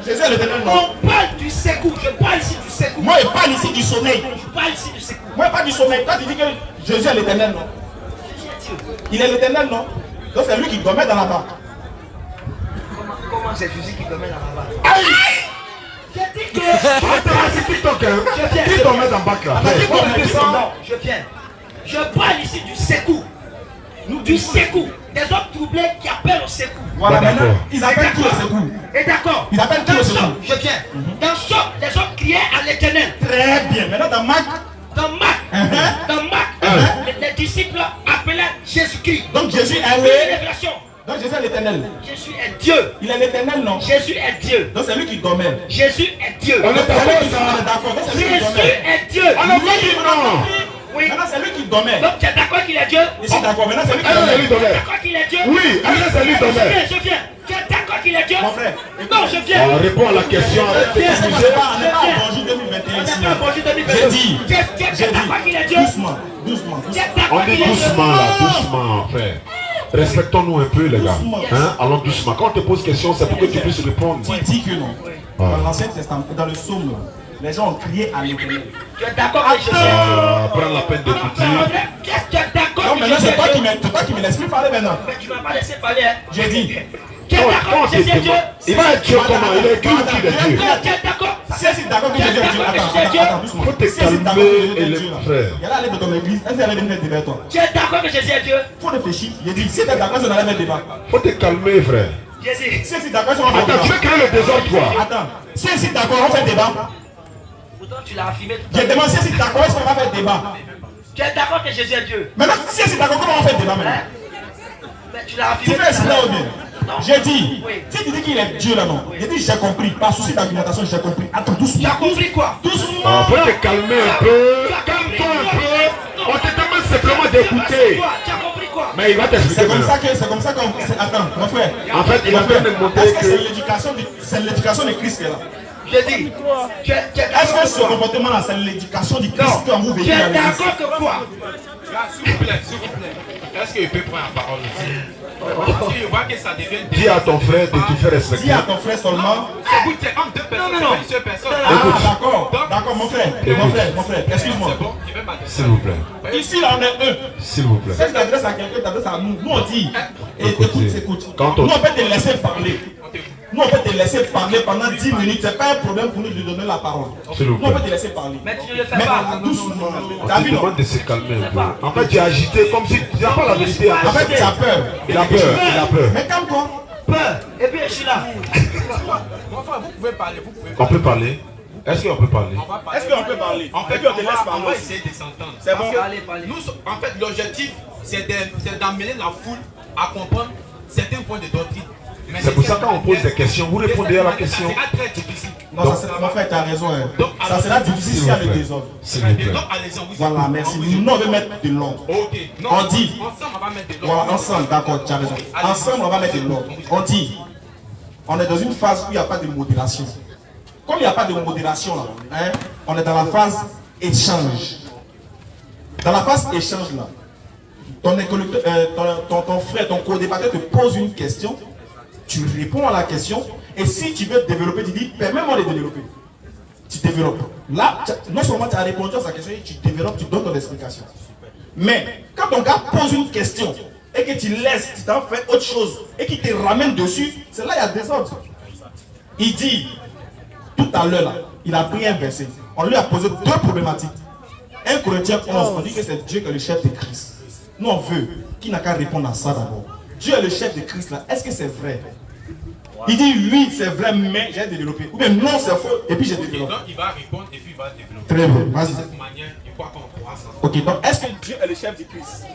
Jésus est l'Éternel, non? On parle du secours. Je parle ici du secours. Moi, je parle ici du sommeil. Je parle ici du secours. Moi, pas du sommeil. Toi, tu dis que Jésus est l'Éternel, non? Jésus est Dieu. Il est l'Éternel, non? Donc c'est lui qui dormait dans la barque. Comment c'est Jésus qui dormait dans la barque? Aïe! J'ai dit que... C'est TikTok, hein? Qui dormait dans le bac là? Non, je viens. Je parle ici du secours. Du secours. Des hommes troublés qui appellent au secours. Voilà, maintenant, ils appellent qui au secours? Et d'accord. Ils appellent qui au secours? Je viens. Dans Somme, les hommes criaient à l'Éternel. Très bien. Maintenant, dans Marc. Les disciples appelaient Jésus-Christ. Donc Jésus est Une révélation. Donc Jésus est l'Éternel. Jésus est Dieu. Il est l'Éternel, non? Jésus est Dieu. Donc c'est lui qui dormait. Jésus est Dieu. On est d'accord. Jésus est Dieu. On est d'accord. Oui. Maintenant c'est lui qui dormait. Donc tu es d'accord qu'il est Dieu? Je suis d'accord. Maintenant c'est lui qui Tu es dormait. d'accord qu'il est Dieu? Oui, c'est lui qui dormait. Je viens. Tu es d'accord qu'il est Dieu? Mon frère. Non, je viens. On répond à la question. On n'est pas en Bonjour 2021 ici. J'ai dit. Tu es d'accord qu'il est Dieu? Doucement. Tu es d'accord On dit qu'il est Dieu? doucement là, doucement, frère. Respectons-nous un peu, les gars. Hein? Allons doucement. Quand on te pose question, c'est pour que tu puisses répondre. Tu dis que non. Dans l'Ancien Testament, dans le psaume, là, les gens ont crié à l'Éternel. Tu es d'accord que Jésus est Dieu? Prends la peine d'écouter. Qu'est-ce que tu es d'accord Non, que maintenant Jésus c'est toi est Dieu? qui me laisse plus parler maintenant. Mais tu ne m'as pas laissé parler. Hein? J'ai dit. Tu es d'accord que Jésus est Dieu? Il va être Dieu comment? Il est Dieu ou qu'il est Dieu? Non, tu es d'accord? Si c'est d'accord que Jésus est Dieu, attends, doucement. Faut te Si c'est d'accord que Jésus calmer, est Dieu, là, frère. il y a l'air de ton église, est-ce qu'elle allait venir débat toi? Tu es d'accord que Jésus est Dieu? Faut réfléchir. J'ai dit, si tu es d'accord, on allait mettre débat. Faut te calmer, frère. Jésus. Si c'est d'accord, on va faire Attends, tu débat. veux créer le désordre, toi? Attends, si c'est d'accord, on fait débat. Pourtant, tu l'as affirmé tout à J'ai l'heure. demandé si c'est d'accord, est-ce qu'on va faire débat? Tu es d'accord que Jésus est Dieu? Maintenant, si c'est d'accord, comment on fait débat maintenant? Mais tu l'as Tu affirmé. fais cela ou bien? Non. J'ai dit, Oui. si tu dis qu'il est Dieu là, non? J'ai dit, j'ai compris. Pas souci d'argumentation, j'ai compris. Attends, doucement. Tu as compris quoi? Doucement. Faut te calmer un peu. Calme-toi un peu. On te demande simplement d'écouter. Tu as compris quoi? Mais il va t'expliquer. C'est comme ça qu'on. Attends, mon frère. En fait, il va Mon frère, te montrer est-ce que que. c'est l'éducation de Christ qui est là? Je dis. Tu es Est-ce que ce d'accord? comportement là, c'est l'éducation du Christ Non. que vous Tu véhiculez à es l'église? d'accord que quoi? S'il vous plaît. Est-ce qu'il peut prendre la parole aussi? Parce que je vois que ça devient... Dis à ton frère de te faire respecter. Dis à ton frère seulement. C'est vous, c'est entre deux personnes, Non. c'est pas une seule personne. Ah, d'accord, mon frère, excuse-moi. C'est bon, je vais m'adresser. S'il vous plaît. Ici, là, on est un. S'il vous plaît. Si tu t'adresses à quelqu'un, tu t'adresses à nous. Nous, on dit. Écoute. Quand on- Nous, on peut te laisser parler. Nous, on peut te laisser parler pendant 10 minutes. C'est pas un problème pour nous de donner la parole. S'il vous Nous, on peut plaît. te laisser parler. Mais tu ne le fais Mais pas. doucement. On T'as te vu, non? demande de se calmer un peu. En fait, tu es agité comme si tu n'as pas la vérité. En fait, tu as peur. Il a peur. Mais calme-toi. Peur. Et puis je suis là. Mon frère, vous pouvez parler, vous pouvez On parler. peut parler? Est-ce qu'on peut parler? On va parler. Est-ce qu'on peut parler? En fait, Et puis, on te laisse on parler va aussi. essayer de s'entendre. C'est bon. Parce que Parlez. nous, en fait, l'objectif, c'est d'amener la foule à comprendre certains points de doctrine. Mais C'est pour ça que quand on pose des questions, vous répondez à la question. Ça sera très difficile. Non, ça sera, mon frère, tu as raison. Hein. Ça sera difficile S'il s'il y a vous le plaît. désordre. S'il vous plaît. Donc, allez-y, on vous Voilà, écoute. merci. On vous Nous, on veut mettre de l'ordre. Ok. Non, On dit. Ensemble, on va mettre de l'ordre. Voilà, ensemble, d'accord, tu as raison. Ensemble, on va mettre de l'ordre. On dit, on est dans une phase où il n'y a pas de modération. Comme il n'y a pas de modération là, hein, on est dans la phase échange. Dans la phase échange là, ton frère, ton co-débatteur te pose une question, tu réponds à la question, et si tu veux développer, tu dis, permets-moi de développer. Tu développes. Là, non seulement tu as répondu à sa question, tu développes, tu donnes ton explication. Mais quand ton gars pose une question, et que tu laisses, tu t'en fais autre chose, et qu'il te ramène dessus, c'est là qu'il y a des ordres. Il dit, tout à l'heure là, il a pris un verset. On lui a posé deux problématiques. 1 Corinthiens 11, on dit que c'est Dieu qui est le chef de Christ. Nous on veut, qui n'a qu'à répondre à ça d'abord. Dieu est le chef de Christ là, est-ce que c'est vrai? Il dit oui, c'est vrai, mais j'ai développé. Ou bien non, c'est faux, et puis j'ai développé. Donc il va répondre et puis il va développer. Très bien, vas-y. De cette manière, je crois qu'on pourra s'entendre. Ok, donc est-ce que Dieu est le chef du Christ?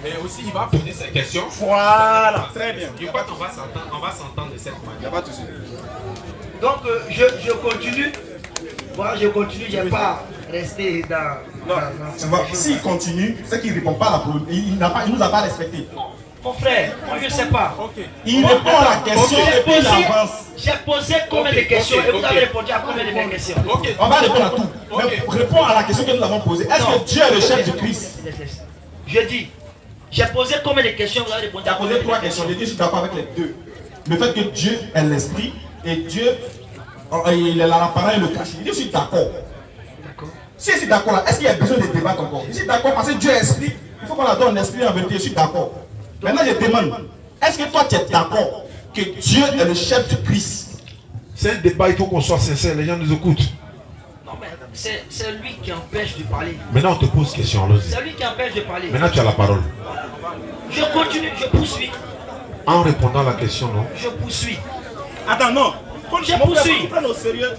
Mais aussi, il va poser ses questions. Voilà, très bien. Je crois qu'on va s'entendre de cette manière. Il n'y a pas de souci. Donc je continue. Moi je continue, je n'ai pas resté dans... S'il continue, c'est qu'il ne répond pas à la problème. Il ne nous a pas respecté. Mon frère, moi je ne sais pas. Il répond à la question et puis il avance. J'ai posé combien de questions et vous avez répondu à combien de mes questions? On va répondre à tout. Mais réponds à la question que nous avons posée. Est-ce que Dieu est le chef du Christ? Je dis, j'ai posé combien de questions, vous avez répondu Tu à as combien posé de trois questions? questions. Je suis d'accord avec les deux. Le fait que Dieu est l'esprit et Dieu, il est la parole et le caché. Je suis d'accord. Si je suis d'accord là, est-ce qu'il y a besoin de débattre encore? Je suis d'accord parce que Dieu est esprit. Il faut qu'on adore l'esprit en vérité. Je suis d'accord. Maintenant je demande, est-ce que toi tu es d'accord que Dieu est le chef du Christ? C'est un débat, il faut qu'on soit sincère, les gens nous écoutent. Non mais c'est lui qui empêche de parler. Maintenant on te pose question, allons-y. C'est lui qui empêche de parler. Maintenant tu as la parole. Je continue, je poursuis. En répondant à la question, non? Je poursuis. Attends, non. Je poursuis.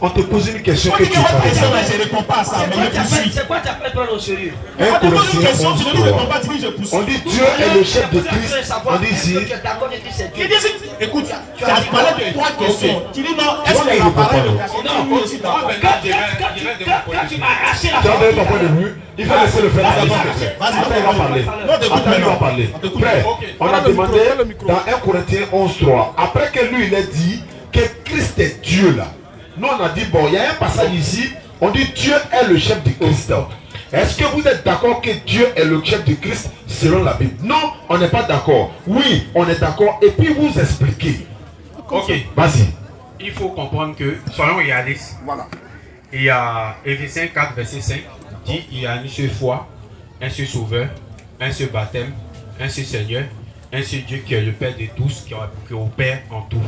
On te pose une question On que dit tu que votre question là, fais. je ne réponds pas à ça, mais je poursuis. C'est quoi tu appelles prendre au sérieux? Un On te pose une Corinthiens question, tu ne 11, réponds pas, tu dis je poursuis. on dit Dieu est le chef de Christ. On dit ici, Tu es d'accord avec c'est Il Dieu? dit, écoute, tu as parlé de trois questions. Tu dis non, est-ce qu'il y a la parole de caché? Non, moi aussi d'accord. Quand tu m'as arraché la tu as parole, donné ton point de vue, il faut laisser le frère d'abord. Après il va parler. Non, t'écoutes Après il va maintenant. parler. On t'écoute. Frère, on a Prends le demandé micro, prends le micro. dans 1 Corinthiens 11:3, après que lui il a dit que Christ est Dieu là, nous on a dit bon, il y a un passage ici, on dit Dieu est le chef du Christ. Est-ce que vous êtes d'accord que Dieu est le chef du Christ selon la Bible? Non, on n'est pas d'accord. Oui, on est d'accord. Et puis vous expliquez. Ok, Vas-y. il faut comprendre que, soyons réalistes. Voilà. Il y a Éphésiens 4, verset 5, dit il y a une seule foi, un seul sauveur, un seul baptême, un seul Seigneur, un seul Dieu qui est le Père de tous, qui opère en tout.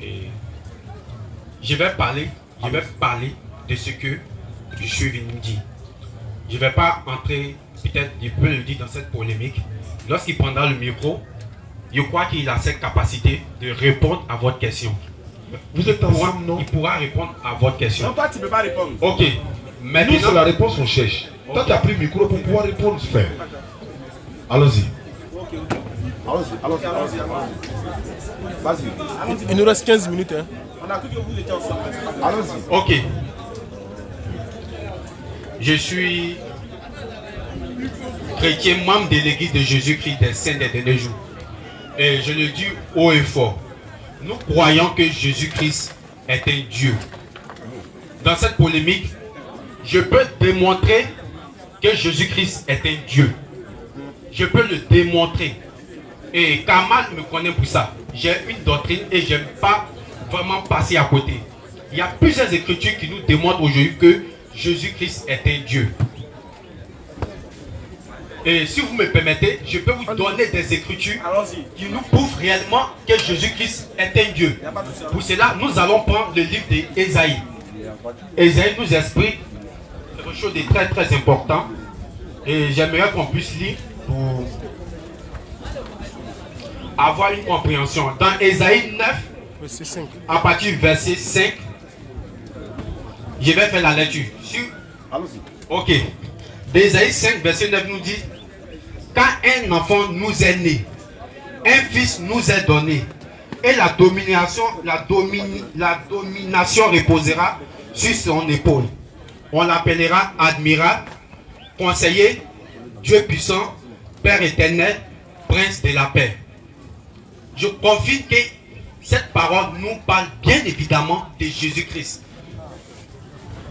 Et je vais parler de ce que je suis venu dire. Je ne vais pas entrer, peut-être je peux le dire dans cette polémique. Lorsqu'il prendra le micro, je crois qu'il a cette capacité de répondre à votre question. Vous êtes ensemble, non? Il pourra répondre à votre question. Non, toi tu ne peux pas répondre. Ok. Nous, Maintenant, c'est la réponse qu'on cherche. Toi, tu as pris le micro pour pouvoir répondre, frère. Allons-y. Allons-y. Vas-y. Il nous reste 15 minutes. Hein. On a cru que vous étiez ensemble. Allons-y. ok. Je suis chrétien, membre de l'église de Jésus-Christ des Saints des derniers jours. Et je le dis haut et fort. Nous croyons que Jésus-Christ est un Dieu. Dans cette polémique, je peux démontrer que Jésus-Christ est un Dieu. Je peux le démontrer. Et Kamal me connaît pour ça. J'ai une doctrine et je n'aime pas vraiment passer à côté. Il y a plusieurs écritures qui nous démontrent aujourd'hui que Jésus-Christ est un Dieu. Et si vous me permettez, je peux vous donner des écritures qui nous prouvent réellement que Jésus-Christ est un Dieu. Pour cela, nous allons prendre le livre d'Ésaïe. Ésaïe nous explique quelque chose de très très important. Et j'aimerais qu'on puisse lire pour avoir une compréhension. Dans Ésaïe 9, à partir du verset 5, je vais faire la lecture. Allons-y. Ok. D'Ésaïe 5, verset 9 nous dit: quand un enfant nous est né, un fils nous est donné, et la domination reposera sur son épaule. On l'appellera admirable, conseiller, Dieu puissant, Père éternel, prince de la paix. Je confirme que cette parole nous parle bien évidemment de Jésus-Christ.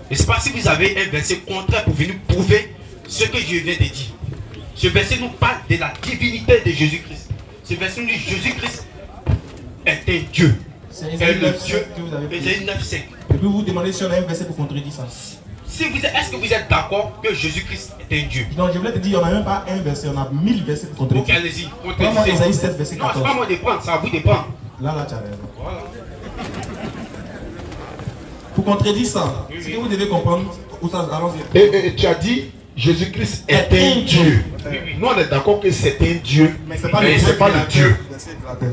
Je ne sais pas si vous avez un verset contraire pour venir prouver ce que je viens de dire. Ce verset nous parle de la divinité de Jésus-Christ. Ce verset nous dit Jésus-Christ est un Dieu. C'est Est le Ésaïe Dieu. 9:5 que vous avez pris. Ésaïe 9:5. Je peux vous demander si on a un verset pour contredire ça. Est-ce que vous êtes d'accord que Jésus-Christ est un Dieu? Non, je voulais te dire, on n'a même pas un verset, on a 1000 versets pour Ok, contredire. allez-y. Prends-moi Ésaïe 7, verset Non, c'est 14. pas moi de prendre, ça à vous de prendre. Là, tu as raison. Voilà. Pour contredire ça, Oui, ce oui. que vous devez comprendre, allons-y. Et tu as dit Jésus-Christ est un Dieu. Nous on est d'accord que c'est un Dieu, mais ce n'est pas le Dieu.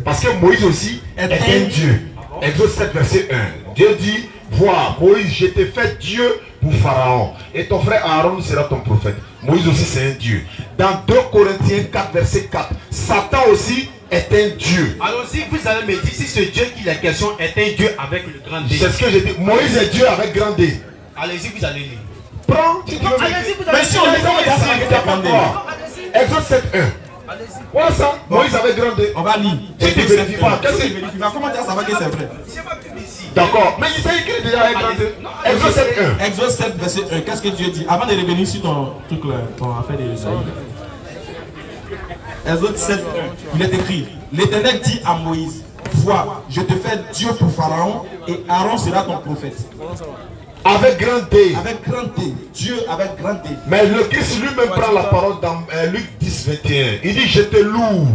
Parce que Moïse aussi est un Dieu. Exode 7 verset 1. Dieu dit, vois Moïse, je t'ai fait Dieu pour Pharaon. Et ton frère Aaron sera ton prophète. Moïse aussi c'est un Dieu. Dans 2 Corinthiens 4 verset 4, Satan aussi est un Dieu. Alors si vous allez me dire si ce Dieu qui est question est un Dieu avec le grand D. C'est ce que j'ai dit. Moïse est Dieu avec grand D. Allez-y, vous allez lire. Prends, tu veux. Mais si on les a Exode 7 1. Voilà ça. Moïse avait grand D. On va lire. Si tu ne vérifies pas, qu'est-ce que tu vérifies pas? Comment tu savoir que c'est vrai? D'accord. Mais il s'est écrit déjà avec grand D. Exode 7 1. Exode 7 verset 1. Qu'est-ce que Dieu dit? Avant de revenir sur ton truc là, ton affaire de Saïd. Exode 7 1. Il est écrit, l'Éternel dit à Moïse, vois, je te fais Dieu pour Pharaon et Aaron sera ton prophète. Avec grand D. Avec grand D. Dieu avec grand D. Mais le Christ lui-même prend la parole dans Luc 10, 21. Il dit, je te loue,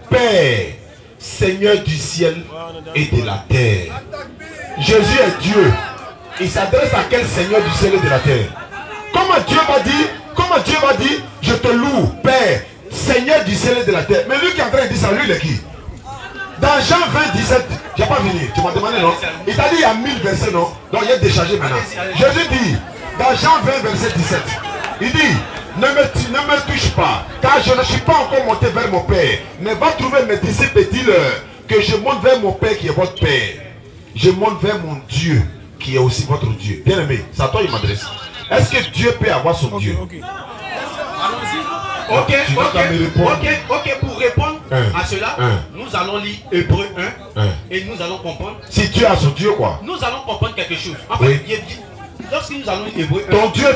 Père, Seigneur du ciel et de la terre. Jésus est Dieu. Il s'adresse à quel Seigneur du ciel et de la terre? Comment Dieu va dire, je te loue, Père, Seigneur du ciel et de la terre. Mais lui qui est en train de dire ça, lui il est qui? Dans Jean 20, 17, je n'ai pas fini, tu m'as demandé non? Il t'a dit il y a 1000 versets non? Donc il est déchargé maintenant. Jésus dit, dans Jean 20, verset 17, il dit, ne me touche pas, car je ne suis pas encore monté vers mon Père. Mais va trouver mes disciples et dis-leur que je monte vers mon Père qui est votre Père. Je monte vers mon Dieu qui est aussi votre Dieu. Bien aimé, c'est à toi il m'adresse. Est-ce que Dieu peut avoir son Dieu? Ok, pour répondre à cela, nous allons lire Hébreu 1 et nous allons comprendre. Si Dieu a son Dieu quoi? Nous allons comprendre quelque chose. En fait, lorsque nous allons lire Hébreu 1. Ton Dieu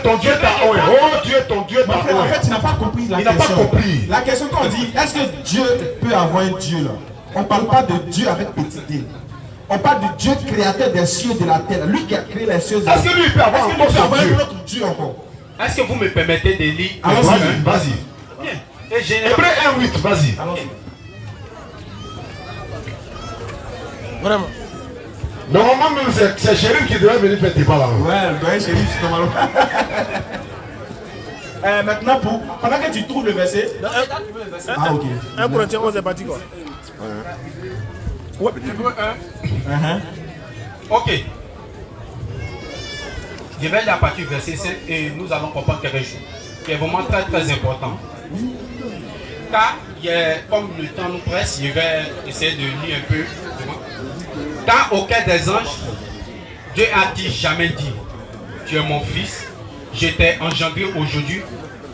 t'a un. Oh Dieu, ton Dieu t'a un. En fait, tu n'as pas compris la question. Il n'a pas compris. La question qu'on dit, est-ce que Dieu peut avoir un Dieu là? On ne parle pas de Dieu avec petit D. On parle du Dieu créateur des cieux et de la terre. Lui qui a créé les cieux et la terre. Est-ce que lui peut avoir encore son Dieu? Un autre Dieu encore? Est-ce que vous me permettez de lire? Vas-y. Hébreu 1:8, vas-y. Vraiment. Normalement, même c'est Chérif qui devait venir faire tes pas là. Ouais, le Chérif, c'est normal. Maintenant, pendant que tu trouves le verset. Ah, ok. 1 Corinthiens 11 est parti quoi? Ouais. Hébreu 1. Ok. Je vais lire à partir du verset 7 et nous allons comprendre quelque chose qui est vraiment très très important. Car, comme le temps nous presse, je vais essayer de lire un peu. Car aucun des anges, Dieu a-t-il jamais dit, tu es mon fils, je t'ai engendré aujourd'hui,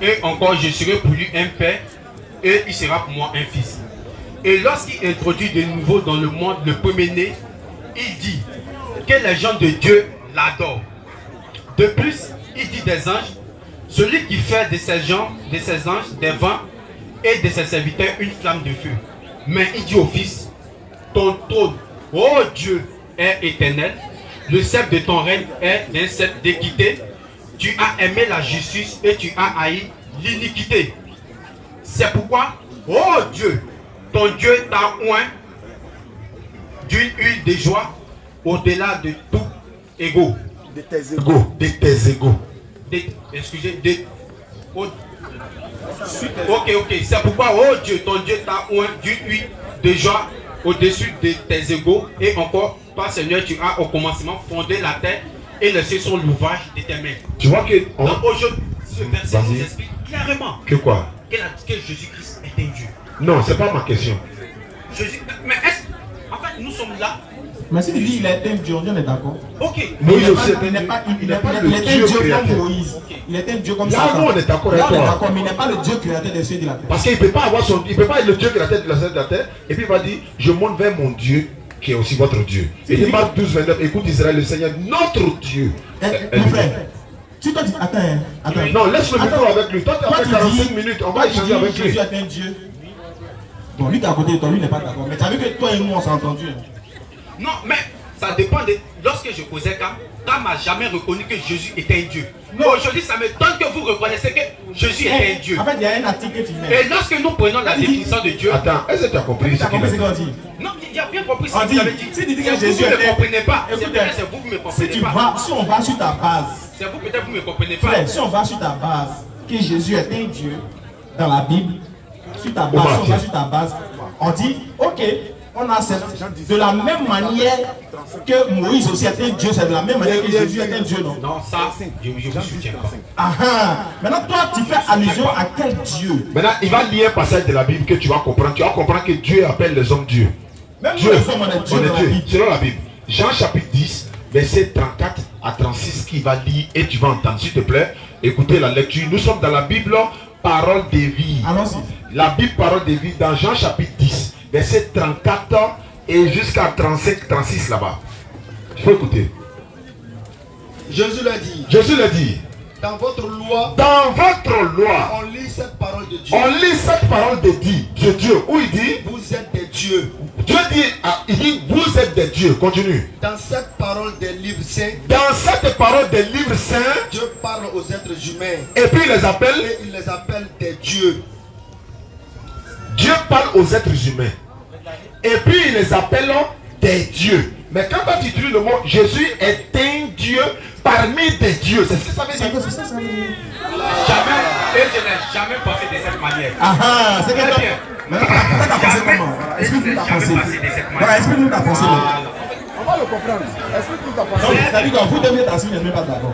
et encore je serai pour lui un père, et il sera pour moi un fils. Et lorsqu'il introduit de nouveau dans le monde le premier-né, il dit que les gens de Dieu l'adorent. De plus, il dit des anges, celui qui fait de ces anges des vents et de ses serviteurs une flamme de feu. Mais il dit au Fils, ton trône, ô Dieu, est éternel, le sceptre de ton règne est d'un sceptre d'équité, tu as aimé la justice et tu as haï l'iniquité. C'est pourquoi, ô Dieu, ton Dieu t'a oint d'une huile de joie au-delà de tout ego. De tes égaux. De tes égaux. Excusez, ok. C'est pourquoi, oh Dieu, ton Dieu t'a oint d'une huile de joie au-dessus de tes égaux. Et encore, toi, Seigneur, tu as au commencement fondé la terre et le ciel sont l'ouvrage de tes mains. Tu vois que. Donc aujourd'hui, ce verset nous explique clairement que quoi? Que Jésus-Christ est un Dieu. Non, c'est pas ma question. Mais en fait, nous sommes là. Mais si tu dis qu'il est un Dieu, on est d'accord. Ok. Moïse aussi, il n'est pas il n'est pas le Dieu créateur comme Moïse. Il est un Dieu comme ça. Là, nous, on est d'accord avec toi. Mais il n'est pas le Dieu créateur des cieux et de la terre. Parce qu'il ne peut pas avoir son. Il peut pas être le Dieu créateur de la terre de la terre. Et puis il va dire, je monte vers mon Dieu qui est aussi votre Dieu. Et il dit Marc 12, 29, écoute Israël, le Seigneur, notre Dieu. Mon frère, tu t'as dit, attends. Non, laisse le micro avec lui. Toi, tu as fait 45 minutes, on va échanger avec lui. Jésus est un Dieu. Bon, lui qui est à côté de toi, lui n'est pas d'accord. Mais tu as vu que toi et nous, on s'est entendus. Non, mais ça dépend de. Lorsque je posais Cam n'a jamais reconnu que Jésus était un Dieu. Aujourd'hui, ça m'étonne que vous reconnaissiez que Jésus est un Dieu. En fait, il y a un article que tu mets. Et lorsque nous prenons la définition de Dieu. Attends, est-ce que tu as compris ce qu'il a dit? Non, il a bien compris ce qu'il avait dit. Si tu dis que Jésus Jésus ne comprenez pas. C'est vous qui ne me comprenez pas. Si on va sur ta base. C'est vous peut-être vous ne me comprenez pas. Frère, si on va sur ta base, que Jésus est un Dieu dans la Bible, sur ta base, on dit, ok, on accepte de la même manière que Moïse aussi est un Dieu, c'est de la même manière que Jésus est un Dieu, non? Non, ça, je vous soutiens pas. Ah ah. Maintenant, toi, tu fais allusion à quel Dieu? Maintenant, il va lire un passage de la Bible que tu vas comprendre. Tu vas comprendre que Dieu appelle les hommes Dieu. Même Dieu, nous, les hommes, on est Dieu dans la Bible. selon la Bible. Jean chapitre 10, verset 34 à 36, qui va lire et tu vas entendre, s'il te plaît. Écoutez la lecture. Nous sommes dans la Bible, parole de vie. Allons-y. La Bible, parole de vie, dans Jean chapitre 10, verset 34 et jusqu'à 35, 36 là-bas. Il faut écouter. Jésus l'a dit. Jésus l'a dit. Dans votre loi, on lit cette parole de Dieu. On lit cette parole de Dieu. Où il dit? Vous êtes des dieux. Dieu dit, il dit, vous êtes des dieux. Continue. Dans cette parole des livres saints, Dans cette parole des livres saints, Dieu parle aux êtres humains. et puis il les appelle. Et il les appelle des dieux. Dieu parle aux êtres humains. Et puis il les appelle des dieux. Mais quand tu utilises le mot Jésus est un Dieu parmi des dieux, c'est ce que ça veut dire. Jamais, et je n'ai jamais pensé de cette manière. Ah ah, c'est Très que bien. t'as pensé comment? Explique-nous ta pensée. Voilà, explique-nous ta pensée. On va le comprendre. Explique-nous ta pensée. C'est-à-dire que vous deviez t'assurer, mais pas d'accord.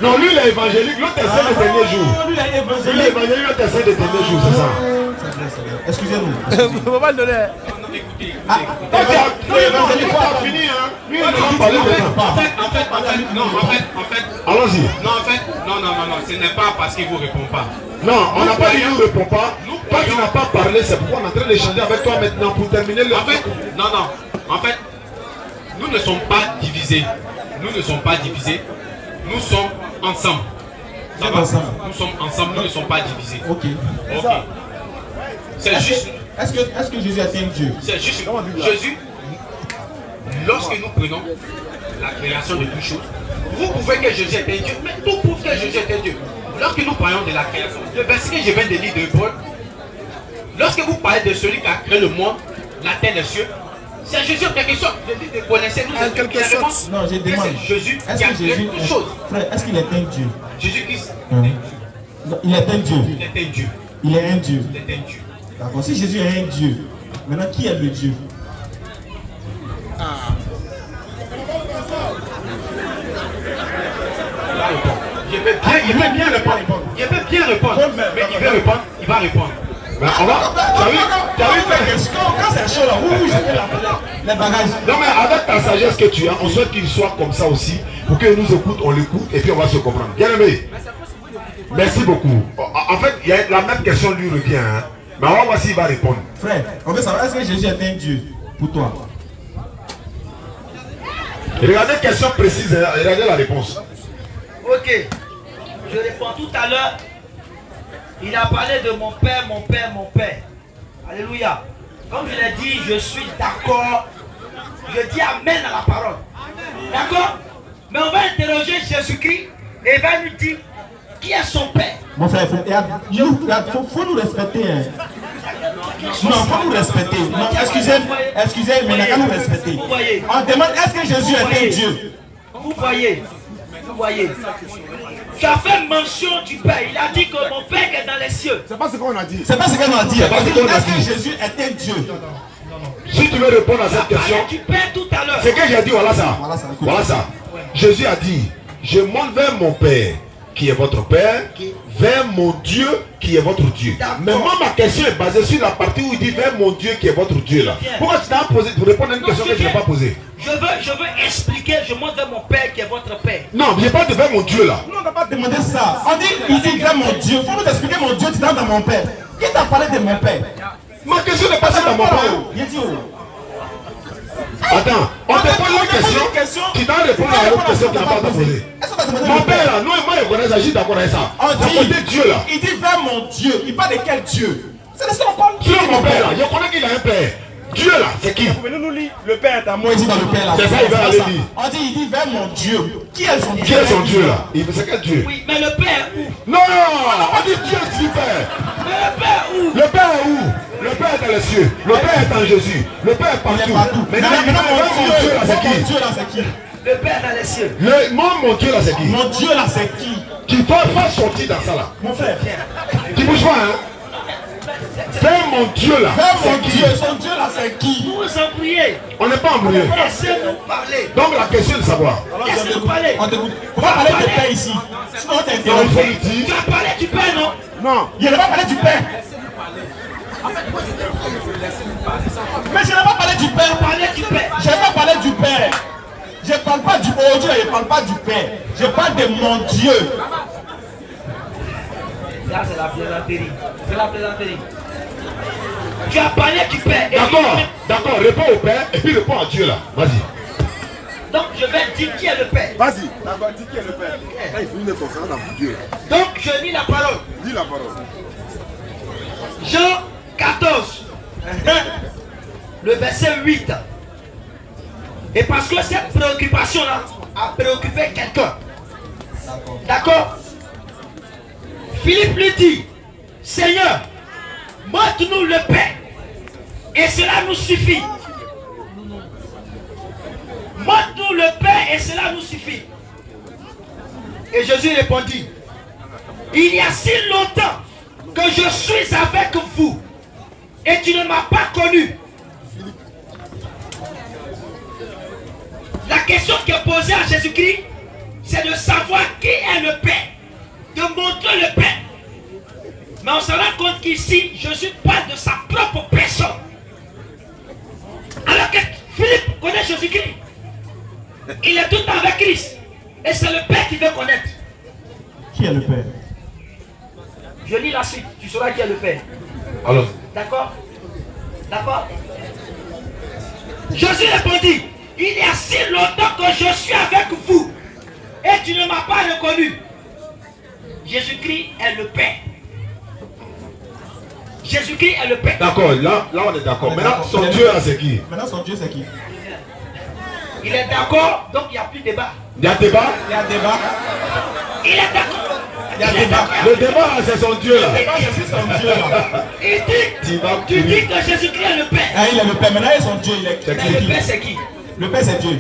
Non, lui il est évangélique, l'autre est saint de dernier jour. Lui, il est Lui il est évangélique. évangélique, l'autre est saint de dernier jour, c'est ça. C'est vrai. Excusez-nous. On va pas le donner. Non, écoutez, Ah, Toi, tu as fini, hein. Lui, il va parler maintenant. en fait, Allons-y. non, ce n'est pas parce qu'il ne vous répond pas. Non, on n'a pas dit croyons- nous ne répond pas. nous Toi, tu croyons- n'as pas parlé, c'est pourquoi on est en train d'échanger avec toi maintenant pour terminer le. En fait, en fait, nous ne sommes pas divisés. Nous ne sommes pas divisés. Nous sommes ensemble. Ça va? Ensemble. Nous sommes ensemble, nous ne sommes pas divisés. Ok. Ok. C'est juste. Est-ce que Jésus est un Dieu? C'est juste. Jésus, lorsque nous prenons la création de toutes choses, vous pouvez que Jésus est un Dieu, mais tout prouve que Jésus est un Dieu. Lorsque nous parlons de la création, le verset que je viens de lire de Paul, lorsque vous parlez de celui qui a créé le monde, la terre, les cieux, c'est Jésus en quelque sorte. Connaissez-nous En quelque sorte. Non, je demande. c'est Jésus Est-ce qui a que créé Jésus toutes choses. Frère, est-ce qu'il est un Dieu? Jésus-Christ Non, il est un Dieu. il est un Dieu. Il est un Dieu. Il est un Dieu. D'accord. Si Jésus est un Dieu, maintenant qui est le Dieu? Il peut bien répondre. Il peut bien répondre. Mais il veut répondre, il va répondre. Ben, on va. Tu as vu faire. Quand c'est chaud là, vous jetez les bagages. Non, mais avec ta sagesse que tu as, on souhaite qu'il soit comme ça aussi. Pour qu'il nous écoute, on l'écoute et puis on va se comprendre. Bien aimé. Merci beaucoup. En fait, il y a la même question lui revient. Hein. Mais on va voir s'il va répondre. Frère, on veut savoir, est-ce que Jésus est un Dieu pour toi? Regardez la question précise, hein. Regardez la réponse. Ok. Je réponds tout à l'heure. Il a parlé de mon père, mon père, mon père. Alléluia. Comme je l'ai dit, je suis d'accord. Je dis Amen à la parole. D'accord? Mais on va interroger Jésus-Christ et il va nous dire qui est son père. Mon frère, faut nous respecter. Hein. Non, faut nous respecter. Non, excusez, mais il faut nous respecter. On demande, est-ce que Jésus est un Dieu? Vous voyez. Tu as fait mention du Père. Il a dit que mon Père est dans les cieux. C'est pas ce qu'on a dit. C'est pas ce qu'on a dit. C'est pas ce qu'on a Est-ce que dit. Jésus est un Dieu? Si tu veux répondre à cette Tu as question, parlé du Père tout à l'heure. c'est que j'ai dit, voilà ça. Voilà ça, écoute. Voilà ça. Jésus a dit, je monte vers mon Père, qui est votre Père, vers mon Dieu, qui est votre Dieu. Mais moi, ma question est basée sur la partie où il dit vers mon Dieu, qui est votre Dieu là. Pourquoi tu t'as posé pour répondre à une Non, question que je n'ai pas posée? Je veux expliquer. Je monte vers mon Père qui est votre Père. Non, je parle de vers mon Dieu là. Nous, on n'a pas demandé ça. On dit, il dit vers mon Dieu. Faut nous expliquer mon Dieu, tu dans mon Père. Qui t'a parlé de mon Père? Ma question n'est pas celle de mon Père. Il dit, Attends, on te pose une question, tu dois répondre à l'autre question que tu n'as pas posée. Mon Père là, non, moi je connais ça, je suis d'accord avec ça. On C'est côté Dieu là. il dit vers mon Dieu. Il parle de quel Dieu? C'est de ça qu'on parle. Sur mon Père là, je connais qu'il a un Père. Dieu là, c'est qui? Nous lit le Père est à moi. Il dit dans le Père là. C'est ça, il va aller dire. On dit, il dit vers mon Dieu. Qui est son Dieu? Qui est son Dieu là? C'est quel Dieu? Oui, mais le Père où? Non, on dit Dieu dit Père. Mais le Père où? Le Père est où? Le Père est dans les cieux. Le Père est en Jésus. Le Père est partout. Maintenant, mon Dieu là, c'est qui? Mon Dieu là, c'est qui? Le Père dans les cieux. Mon Dieu là, c'est qui? Mon Dieu là, c'est qui? Tu ne dois pas sortir dans ça là. Mon frère. Tu bouges pas, hein? Fais mon Dieu là. Fais mon Dieu, son Dieu là, c'est qui? Vous vous embrouillez. On n'est pas embrouillé. Laissez-nous parler. Donc la question est de savoir. Laissez-nous parler. On t'écoute. On va parler de paix ici. Sinon on Donc il t'interrompt. faut lui dire. Tu as parlé du Père, non? Non. Il ne va pas parler du Père. Mais je n'ai pas parlé du Père. Parlez du Père. Je n'ai pas parlé du Père. Je ne parle pas du haut Dieu, je ne parle pas du Père. Je parle de mon Dieu. Là, c'est la plaisanterie. C'est la plaisanterie. Tu as parlé du Père. D'accord, d'accord, réponds au Père et puis réponds à Dieu là. Vas-y. Donc, je vais dire qui est le Père. Vas-y, d'abord, dis qui est le Père. Là, il faut une conférence dans Dieu. Donc, je lis la parole. Dis la parole. Jean 14, le verset 8. Et parce que cette préoccupation-là a préoccupé quelqu'un. D'accord? Philippe lui dit, Seigneur, montre-nous le Père, et cela nous suffit. Montre-nous le Père, et cela nous suffit. Et Jésus répondit, il y a si longtemps que je suis avec vous, et tu ne m'as pas connu. La question qui est posée à Jésus-Christ, c'est de savoir qui est le Père, de montrer le Père. Mais on se rend compte qu'ici, Jésus parle de sa propre personne. Alors que Philippe connaît Jésus-Christ. Il est tout le temps avec Christ. Et c'est le Père qui veut connaître. Qui est le Père? Je lis la suite, tu sauras qui est le Père. Alors. D'accord? D'accord? Jésus répondit, il y a si longtemps que je suis avec vous et tu ne m'as pas reconnu. Jésus-Christ est le Père. Jésus-Christ est le Père. D'accord, là on est d'accord. Maintenant, son Dieu là c'est qui? Maintenant son Dieu c'est qui? Il est d'accord, donc il n'y a plus de débat. Il y a débat? Il y a débat. Il est d'accord. Il y a débat. Le débat là c'est son Dieu là. Le débat c'est son Dieu là. Il dit, tu dis que Jésus-Christ est le Père. Ah, il est le Père. Maintenant il est son Dieu. Il est Mais le Père c'est qui? Le Père c'est Dieu.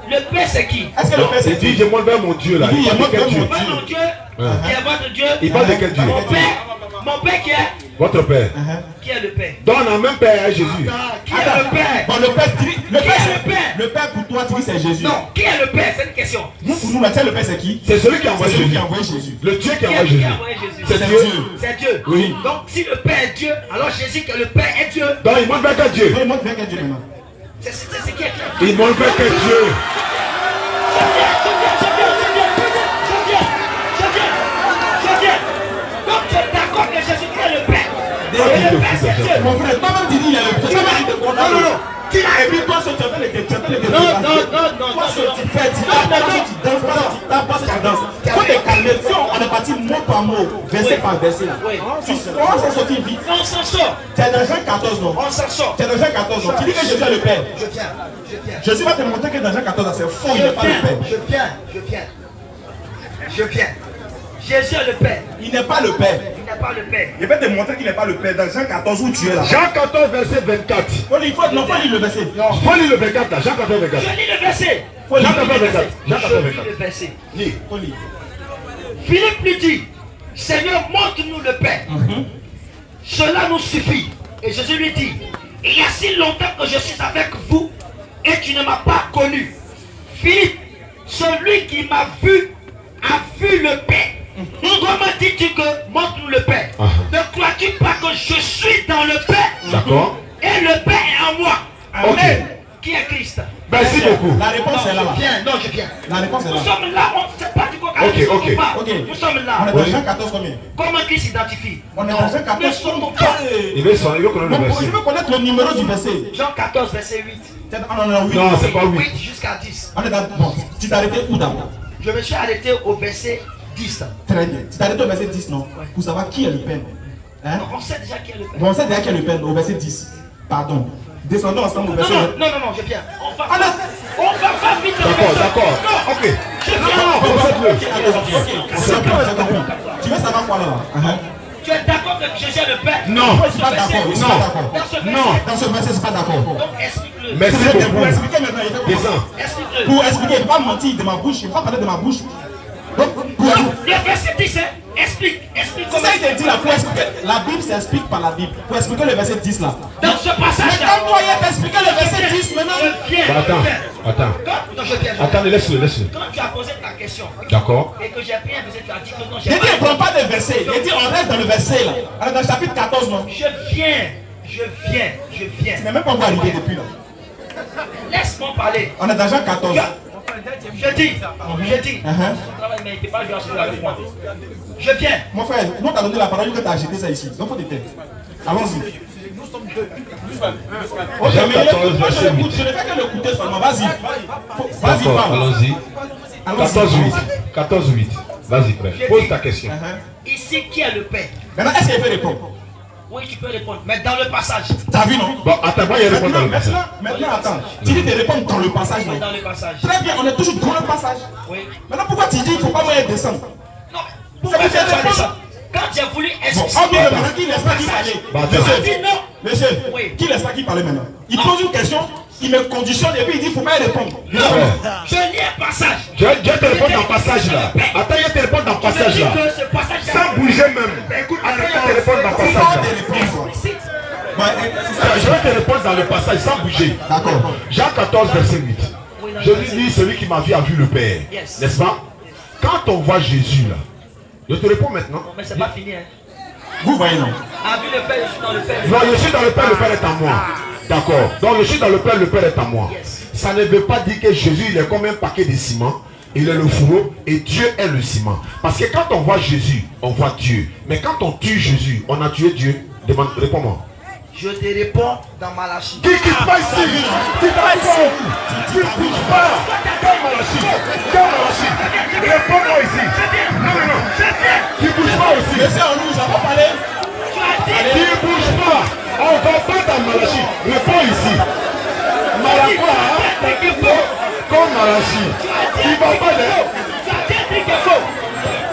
Le Père c'est qui? Est-ce que le Père c'est Il dit Dieu? je montre vers mon Dieu là. Il dit, Il parle de quel Dieu? Moi, mon Dieu, qui est votre Dieu. Il parle de quel Dieu? Mon Père qui est? Votre Père. Qui est le Père? Donc on a même Père à Jésus. Qui est le Père? Bon, le Père, Qui est le Père? le Père pour toi, tu dis c'est Jésus. Non, qui est le Père? C'est une question. Nous, pour nous, le Père c'est qui? C'est celui qui a envoyé C'est celui Jésus. qui a envoyé Jésus. Le Dieu qui a Qui envoyé a Jésus. envoyé Jésus? C'est C'est Dieu. Dieu. C'est Dieu. Oui. Donc si le Père est Dieu, alors Jésus que le Père est Dieu. Donc il montre vers quel Dieu? Oui, montre vers quel Dieu maintenant? C'est ce qui est clair. Il montre vers quel Dieu? Je viens. Donc tu es d'accord que Jésus-Christ est le Père. Et le Père c'est Dieu. Mon frère, toi-même tu dis il y a le Père. Non. Et puis toi, tu as fait les Non. Toi, ce que tu fais, tu danses pas, tu danses. Il faut te calmer. Si on est parti mot par mot, verset par verset là. Oui. On s'en sortir vite. On s'en sort. Tu es dans Jean 14, non? On s'en sort. Tu es dans Jean 14, non? Tu dis que Jésus est le Père. Je viens. Jésus va te montrer que dans Jean 14, c'est faux, il n'est pas le Père. Je viens. Jésus est le Père. Il n'est pas le Père. Il n'est pas le Père. Je vais te montrer qu'il n'est pas le Père dans Jean 14 où tu es là. Jean 14 verset 24. Faut lire le verset. Faut lire le 24 là. Jean 14 24. Je lis le verset. Faut lire Jean 14 24. Jean 14 Je lis 24. le verset. Lis. Faut lire. Philippe lui dit, Seigneur, montre-nous le Père. Cela nous suffit. Et Jésus lui dit, il y a si longtemps que je suis avec vous et tu ne m'as pas connu. Philippe, celui qui m'a vu a vu le Père. Comment dis-tu que montre-nous le Père? Ne crois-tu pas que je suis dans le Père? D'accord. Et le Père est en moi. Ok. Qui est Christ? Merci beaucoup. La réponse est là. Je viens. La réponse est Nous là. sommes là, on ne sait pas du quoi. Ok. Nous sommes On là. est dans Jean 14 combien? Comment Christ s'identifie? On est dans Jean Ne 14 sommes combien? pas. Il veut connaître le Je verset. veux connaître le numéro du verset. Jean 14, verset 8. Non, c'est pas 8. 8 jusqu'à 10. On est dans. Bon, tu t'es arrêté où d'abord? Je me suis arrêté au verset 10. Très bien. Tu t'es arrêté au verset 10, non? Pour savoir qui est le Père. Hein? On sait déjà qui est le Père. Bon, on sait déjà qui est le Père au verset 10. Pardon. Descendons ensemble au Non, verset. non, je viens. On va pas vite. D'accord. Non. Ok. Je viens. Faites-le. Tu veux savoir quoi là? Tu es d'accord que Jésus est le Père? Non. Je suis pas d'accord. Je suis pas d'accord. Dans ce verset. Non. Dans ce verset, je suis pas d'accord. Donc explique-le. Merci Pour beaucoup. expliquer maintenant, il faut Descends. Explique-le. Pour expliquer, il ne faut pas mentir de ma bouche, il ne faut pas parler de ma bouche. Le verset 10, explique comment. Ça, il te dit là, pour expliquer. La Bible s'explique par la Bible. Pour expliquer le verset 10 là. Dans ce passage. Mais quand toi, il t'expliquer le verset 10 maintenant. Attends, laisse-le. Quand tu as posé ta question. D'accord. Et que j'ai pris un verset, tu as dit que non, J'ai dit, ne prends pas de verset. J'ai dit, on reste dans le verset là. On est dans le chapitre 14, non? Je viens. Tu n'es même pas encore arrivé depuis là. Laisse-moi parler. On est dans Jean 14. Je dis. Son travail ne méritait pas de jouer à celui avec moi. Je viens. Mon frère, nous t'as donné la parole que tu as acheté ça ici. Donc faut te taire. Allons-y. Jean 14, verset 8. Je ne fais que l'écouter seulement. Vas-y. Vas-y, D'accord, parle. allons-y. 14-8. Vas-y, frère. Pose ta question. Ici, qui est le Père? Maintenant, est-ce qu'il peut répondre? Oui, tu peux répondre. Mais dans le passage. T'as vu, non? Bon, attends, moi, il répond dans le passage. Maintenant, attends. Tu dis de répondre dans le passage, non? Dans le passage. Très bien, on est toujours dans le passage. Oui. Maintenant, pourquoi tu dis qu'il ne faut pas moyen descendre? Non, Pourquoi tu dis ça? Quand j'ai voulu Bon, expliquer. qui laisse pas qui parler? Monsieur, qui laisse pas qui parler maintenant? Il pose une question, il me conditionne et puis il dit qu'il ne faut pas y répondre. Non, je lis un passage. Je te réponds dans le passage là. Attends, je te réponds dans le passage là. Sans bouger même. Écoute, attends, je te réponds dans le passage là. Je vais te répondre dans le passage sans bouger. D'accord. Jean 14, verset 8. Jésus dit, celui qui m'a vu a vu le Père. N'est-ce pas? Quand on voit Jésus là, je te réponds maintenant. Non, mais c'est pas fini. Hein. Vous voyez, non? A vu le Père, je suis dans le Père. Non, je suis dans le Père est en moi. D'accord. Donc je suis dans le Père est en moi. Ça ne veut pas dire que Jésus il est comme un paquet de ciment. Il est le fourreau et Dieu est le ciment. Parce que quand on voit Jésus, on voit Dieu. Mais quand on tue Jésus, on a tué Dieu. Réponds-moi. Je te réponds dans Malachie. Qui quitte pas ici? Qui pas ici? Tu ne bouges pas. Quel Malachie? Réponds-moi ici. Non. Tu ne bouges pas aussi. Monsieur, on nous a pas parlé. Tu ne bouges pas. On ne va pas dans Malachie. Réponds ici. Malachie. Comme Malachie. Tu ne vas pas là.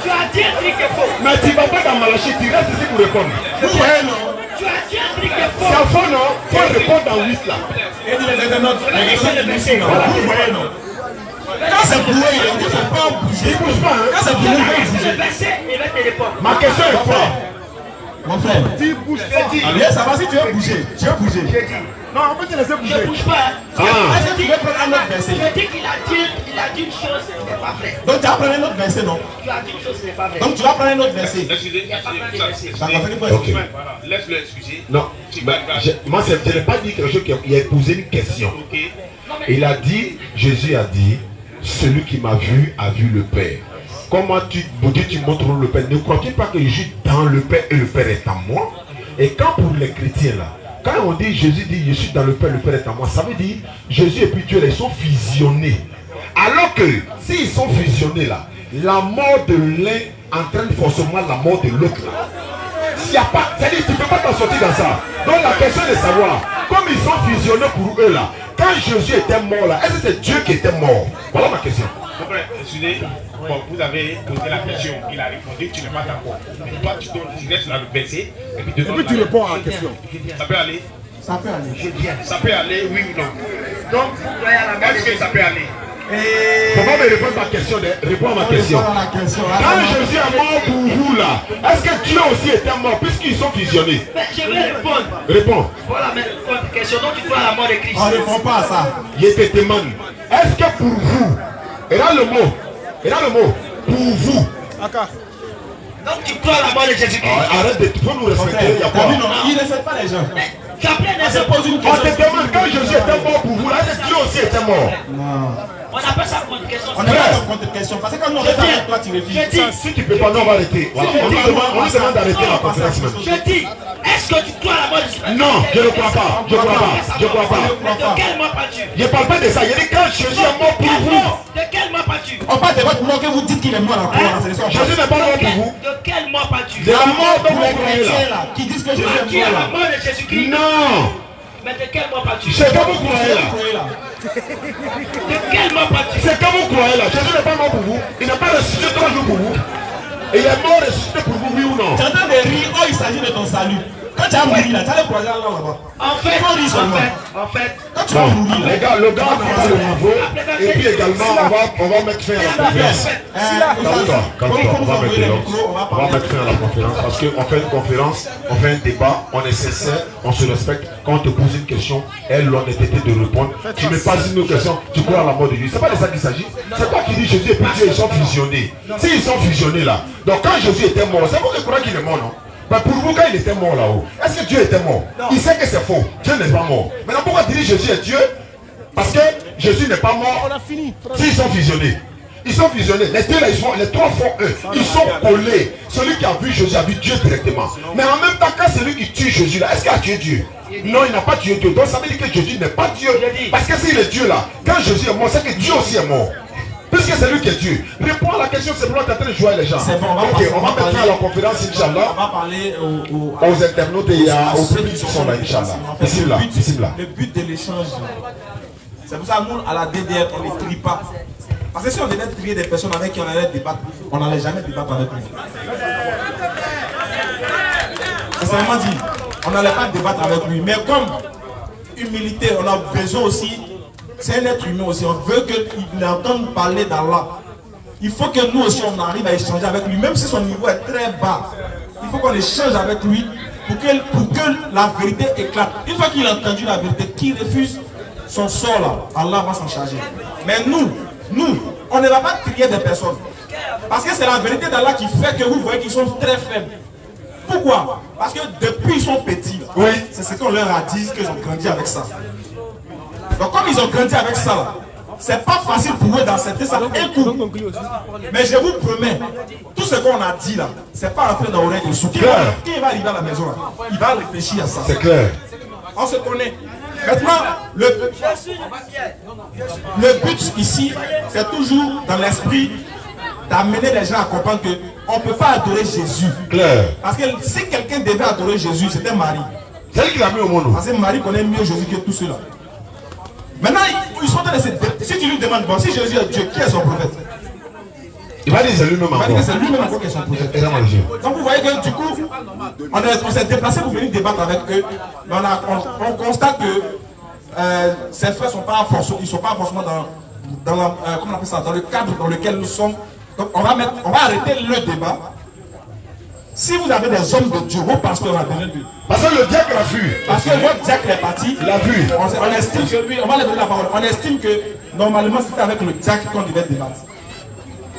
Tu as dit un truc faux. Mais tu ne vas pas dans Malachie. Tu restes ici pour répondre. Vous voyez, non? Tu as dit un truc faux. C'est faux, non? Il faut répondre dans 8 là. Et dit les internautes, vous voyez, non? Quand c'est boué, il ne faut pas bouger. Il ne bouge pas, hein? Quand c'est boué, il faut bouger. Le verset, il va te répondre. Ma question est quoi? Mon frère, Tu bouges pas. allez, ça va si tu veux bouger. Tu veux bouger. Non, on peut te laisser bouger. Je bouge pas. Est-ce que tu veux prendre un autre verset? Je dis qu'il a dit une chose qui n'est pas vraie. Donc tu vas prendre un autre verset, non? Tu as dit une chose qui n'est pas vraie. Donc tu vas prendre un autre verset. Excusez, Ok. laisse-le excuser. Non, moi je n'ai pas dit quelque chose qui a posé une question. Il a dit, Jésus a dit, celui qui m'a vu a vu le Père. Comment tu montres le Père? Ne crois-tu pas que je suis dans le Père et le Père est en moi? Et quand pour les chrétiens là, quand on dit Jésus dit je suis dans le Père est en moi, ça veut dire Jésus et puis Dieu ils sont fusionnés. Alors que s'ils sont fusionnés là, la mort de l'un entraîne forcément la mort de l'autre. S'il y a pas, c'est-à-dire tu ne peux pas t'en sortir dans ça. Donc la question est de savoir, comme ils sont fusionnés pour eux là, quand Jésus était mort là, est-ce que c'est Dieu qui était mort? Voilà ma question. Mon frère, excusez, bon, vous avez posé la question, il a répondu, tu n'es pas d'accord. Mais toi, tu restes dans le verset, et puis tu réponds à la question. Ça peut aller? Ça peut aller. Ça peut aller, oui ou non? Donc, vous doyez à la main. Est-ce que ça peut aller? Comment me répondre à ma question? Réponds à ma question. Quand Jésus est mort pour vous là, est-ce que Dieu aussi était mort puisqu'ils sont fusionnés? Mais je vais répondre. Réponds. Voilà une question. Donc, tu crois à la mort de Christ. On ne répond pas à ça. Je te demande, est-ce que pour vous, et là le mot, pour vous, Donc, tu crois à la mort de Jésus-Christ. arrête de faut nous respecter, il y a quoi? Il ne respecte pas les gens. Tu as plein Je pose une On te question. demande, quand Jésus était mort pour vous là, est-ce que Dieu aussi était mort? Non. On appelle ça contre question. On n'est pas dans contre-question. Parce que quand nous on reste avec toi, tu réfléchis. Je dis, Si tu ne peux pas, non, on va arrêter. Voilà. On nous demande d'arrêter la conférence même. je dis, est-ce que tu crois à la mort de Jésus-Christ? Non, je ne crois pas. Je ne crois pas. Je ne crois pas. Mais de quel mort parles-tu? Je ne parle pas de ça. Il dit quand Jésus est mort pour vous. De quel mort parles-tu? On parle de votre mort que vous dites qu'il est mort à la c'est ça. Jésus n'est pas mort pour vous. De quel mort parles-tu? De la mort dont Pour vous les croyez chrétiens là. là, qui disent que Jésus Tu est es mort la là. mort de Jésus-Christ. Non. Mais de quel mort parles-tu? C'est que vous croyez là. De quel mort parles-tu? C'est que vous croyez là. Jésus n'est pas mort pour vous. Il n'a pas ressuscité 3 jours pour vous. Et il est mort ressuscité pour vous, oui ou non? Tu es en train de rire, oh il s'agit de ton salut. Quand tu as mouru là, tu allais croiser Allah là-bas. En fait, quand tu vas mourir là. Les gars, le gars n'a pas le niveau. Et puis également, on va mettre fin à la conférence. Calme-toi, on va mettre fin à la conférence. Parce qu'on fait une conférence, on fait un débat, on est sincère, on se respecte. Quand on te pose une question, elle l'honnêteté de répondre. Tu ne pas une question, tu crois à la mort de Jésus. C'est pas de ça qu'il s'agit. C'est toi qui dis Jésus et puis Dieu, ils sont fusionnés. S'ils sont fusionnés là, donc quand Jésus était mort, c'est vous qui croyez qu'il est mort, non? Mais pour vous, quand il était mort là-haut, est-ce que Dieu était mort? Il sait que c'est faux. Dieu n'est pas mort. Maintenant, pourquoi dire Jésus est Dieu? Parce que Jésus n'est pas mort. S'ils sont fusionnés. Ils sont fusionnés. Les deux là, les trois font eux. Ils sont collés. Celui qui a vu Jésus a vu Dieu directement. Mais en même temps, quand celui qui tue Jésus là, est-ce qu'il a tué Dieu? Non, il n'a pas tué Dieu. Donc ça veut dire que Jésus n'est pas Dieu. Parce que s'il est Dieu là, quand Jésus est mort, c'est que Dieu aussi est mort. Puisque c'est lui qui est Dieu. Réponds à la question, c'est pour traiter de jouer les gens. C'est bon, on va mettre à la conférence, Inch'Allah. On va parler aux internautes et aux publics qui sont là, Inch'Allah. Le but de l'échange, c'est pour ça nous, à la DDR, on ne les trie pas. Parce que si on devait trier des personnes avec qui on allait débattre, on n'allait jamais débattre avec lui. C'est vraiment dit, on n'allait pas débattre avec lui. Mais comme humilité, on a besoin aussi. C'est un être humain aussi, on veut qu'il entende parler d'Allah. Il faut que nous aussi on arrive à échanger avec lui, même si son niveau est très bas. Il faut qu'on échange avec lui pour que la vérité éclate. Une fois qu'il a entendu la vérité, qu'il refuse son sort là, Allah va s'en charger. Mais nous, on ne va pas trier des personnes. Parce que c'est la vérité d'Allah qui fait que vous voyez qu'ils sont très faibles. Pourquoi? Parce que depuis ils sont petits, oui, c'est ce qu'on leur a dit, qu'ils ont grandi avec ça. Donc comme ils ont grandi avec ça, c'est pas facile pour eux d'accepter ça un coup. Mais je vous promets, tout ce qu'on a dit là, c'est pas entré dans l'oreille de sous. Quand il va arriver à la maison, là, il va réfléchir à ça. C'est clair. On se connaît. Maintenant, le but ici, c'est toujours dans l'esprit d'amener les gens à comprendre qu'on ne peut pas adorer Jésus. Clair. Parce que si quelqu'un devait adorer Jésus, c'était Marie. C'est lui qui l'a mis au monde. Parce que Marie connaît mieux Jésus que tous ceux-là. Maintenant, ils sont dans les... Si tu lui demandes, bon, si Jésus est Dieu, qui est son prophète? Il va dire c'est lui-même encore. Il va dire c'est lui-même encore qui est son prophète. Donc vous voyez que du coup, on s'est déplacé pour venir débattre avec eux. Mais on constate que ces frères sont pas forcément, ils ne sont pas forcément dans comment on appelle ça, dans le cadre dans lequel nous sommes. Donc on va arrêter le débat. Si vous avez des hommes de Dieu, vos pasteurs ont besoin de Dieu. Parce que le diacre a vu. Parce que votre diacre est parti. Il a vu. On estime que lui, on va lui donner la parole. On estime que normalement c'était avec le diacre qu'on devait débattre.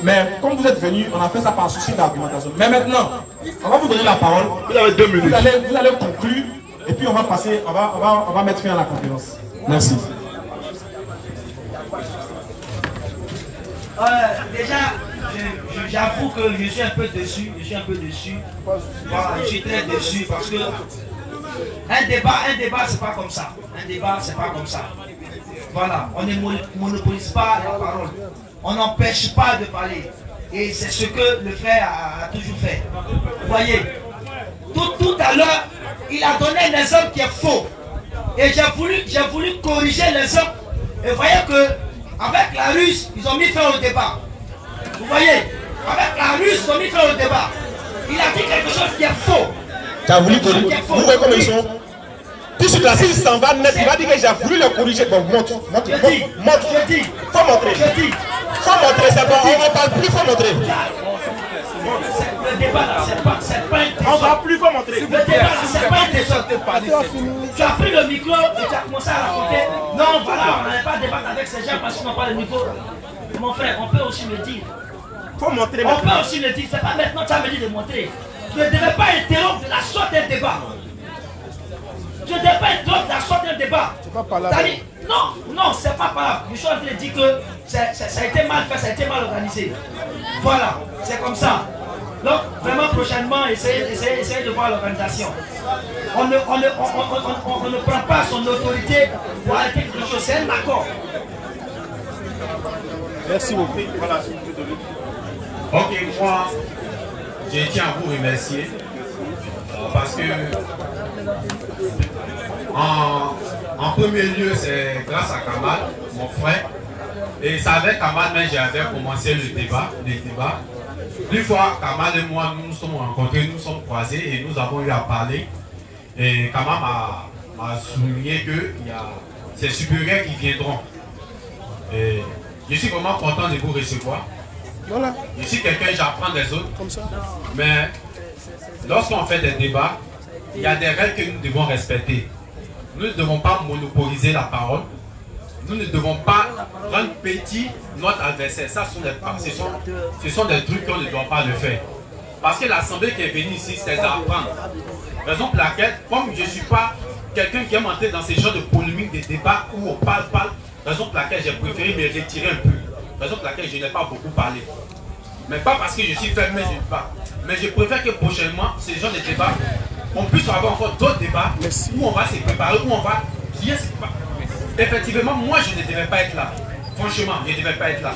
Mais comme vous êtes venus, on a fait ça par souci d'argumentation. Mais maintenant, on va vous donner la parole. Vous avez 2 minutes. Vous allez conclure et puis on va passer, on va mettre fin à la conférence. Merci. Déjà, j'avoue que je suis un peu déçu. Voilà, je suis très déçu parce que un débat c'est pas comme ça. Un débat c'est pas comme ça. Voilà, on ne monopolise pas la parole. On n'empêche pas de parler. Et c'est ce que le frère a toujours fait. Vous voyez, tout à l'heure, il a donné un exemple qui est faux. Et j'ai voulu corriger l'exemple. Et vous voyez que avec la Russe, ils ont mis fin au débat. Vous voyez, avec la Russe, ils ont mis fin au débat. Il a dit quelque chose qui est faux. Tu as voulu corriger. Vous voyez comment ils sont. Tout de suite là, s'il s'en va net, il va dire que j'ai voulu le corriger. Bon, montre. Faut montrer. Faut montrer, c'est bon, on ne parle plus, faut montrer. Le débat là, c'est pas intéressant. On va plus, faut montrer. Le débat là, c'est pas intéressant. Tu as pris le micro et tu as commencé à raconter. Non, voilà, on n'allait pas débattre avec ces gens parce qu'ils n'ont pas le niveau. Mon frère, on peut aussi le dire. Faut montrer. On peut aussi le dire. C'est pas maintenant que tu as me dit de montrer. Tu ne devais pas interrompre la sorte d'un débat. Je ne devais pas interrompre la sorte d'un débat. C'est pas par là. Non, c'est pas par là. Je suis en train de dire que ça a été mal fait, ça a été mal organisé. Voilà, c'est comme ça. Donc, vraiment, prochainement, essayez de voir l'organisation. On ne prend pas son autorité pour arrêter quelque chose. C'est un accord. Merci beaucoup. Voilà. Ok, moi, je tiens à vous remercier parce que en premier lieu, c'est grâce à Kamal, mon frère. Et c'est avec Kamal que j'avais commencé le débat. Une fois, Kamal et moi, nous nous sommes rencontrés, nous sommes croisés et nous avons eu à parler. Et Kama m'a souligné que il y a ces supérieurs qui viendront. Et je suis vraiment content de vous recevoir. Voilà. Je suis quelqu'un, j'apprends des autres. Comme ça. Mais lorsqu'on fait des débats, il y a des règles que nous devons respecter. Nous ne devons pas monopoliser la parole. Nous ne devons pas rendre petit notre adversaire. Ça, ce sont des trucs qu'on ne doit pas le faire. Parce que l'assemblée qui est venue ici, c'est d'apprendre. Raison pour laquelle, comme je ne suis pas quelqu'un qui aime entrer dans ces genres de polémiques, de débats où on parle, raison pour laquelle j'ai préféré me retirer un peu. Raison pour laquelle je n'ai pas beaucoup parlé. Mais pas parce que je suis fermé, je ne sais pas. Mais je préfère que prochainement, ces genres de débats, on puisse avoir encore d'autres débats où on va se préparer, où on va bien se préparer. Effectivement, moi je ne devais pas être là. Franchement, je ne devais pas être là.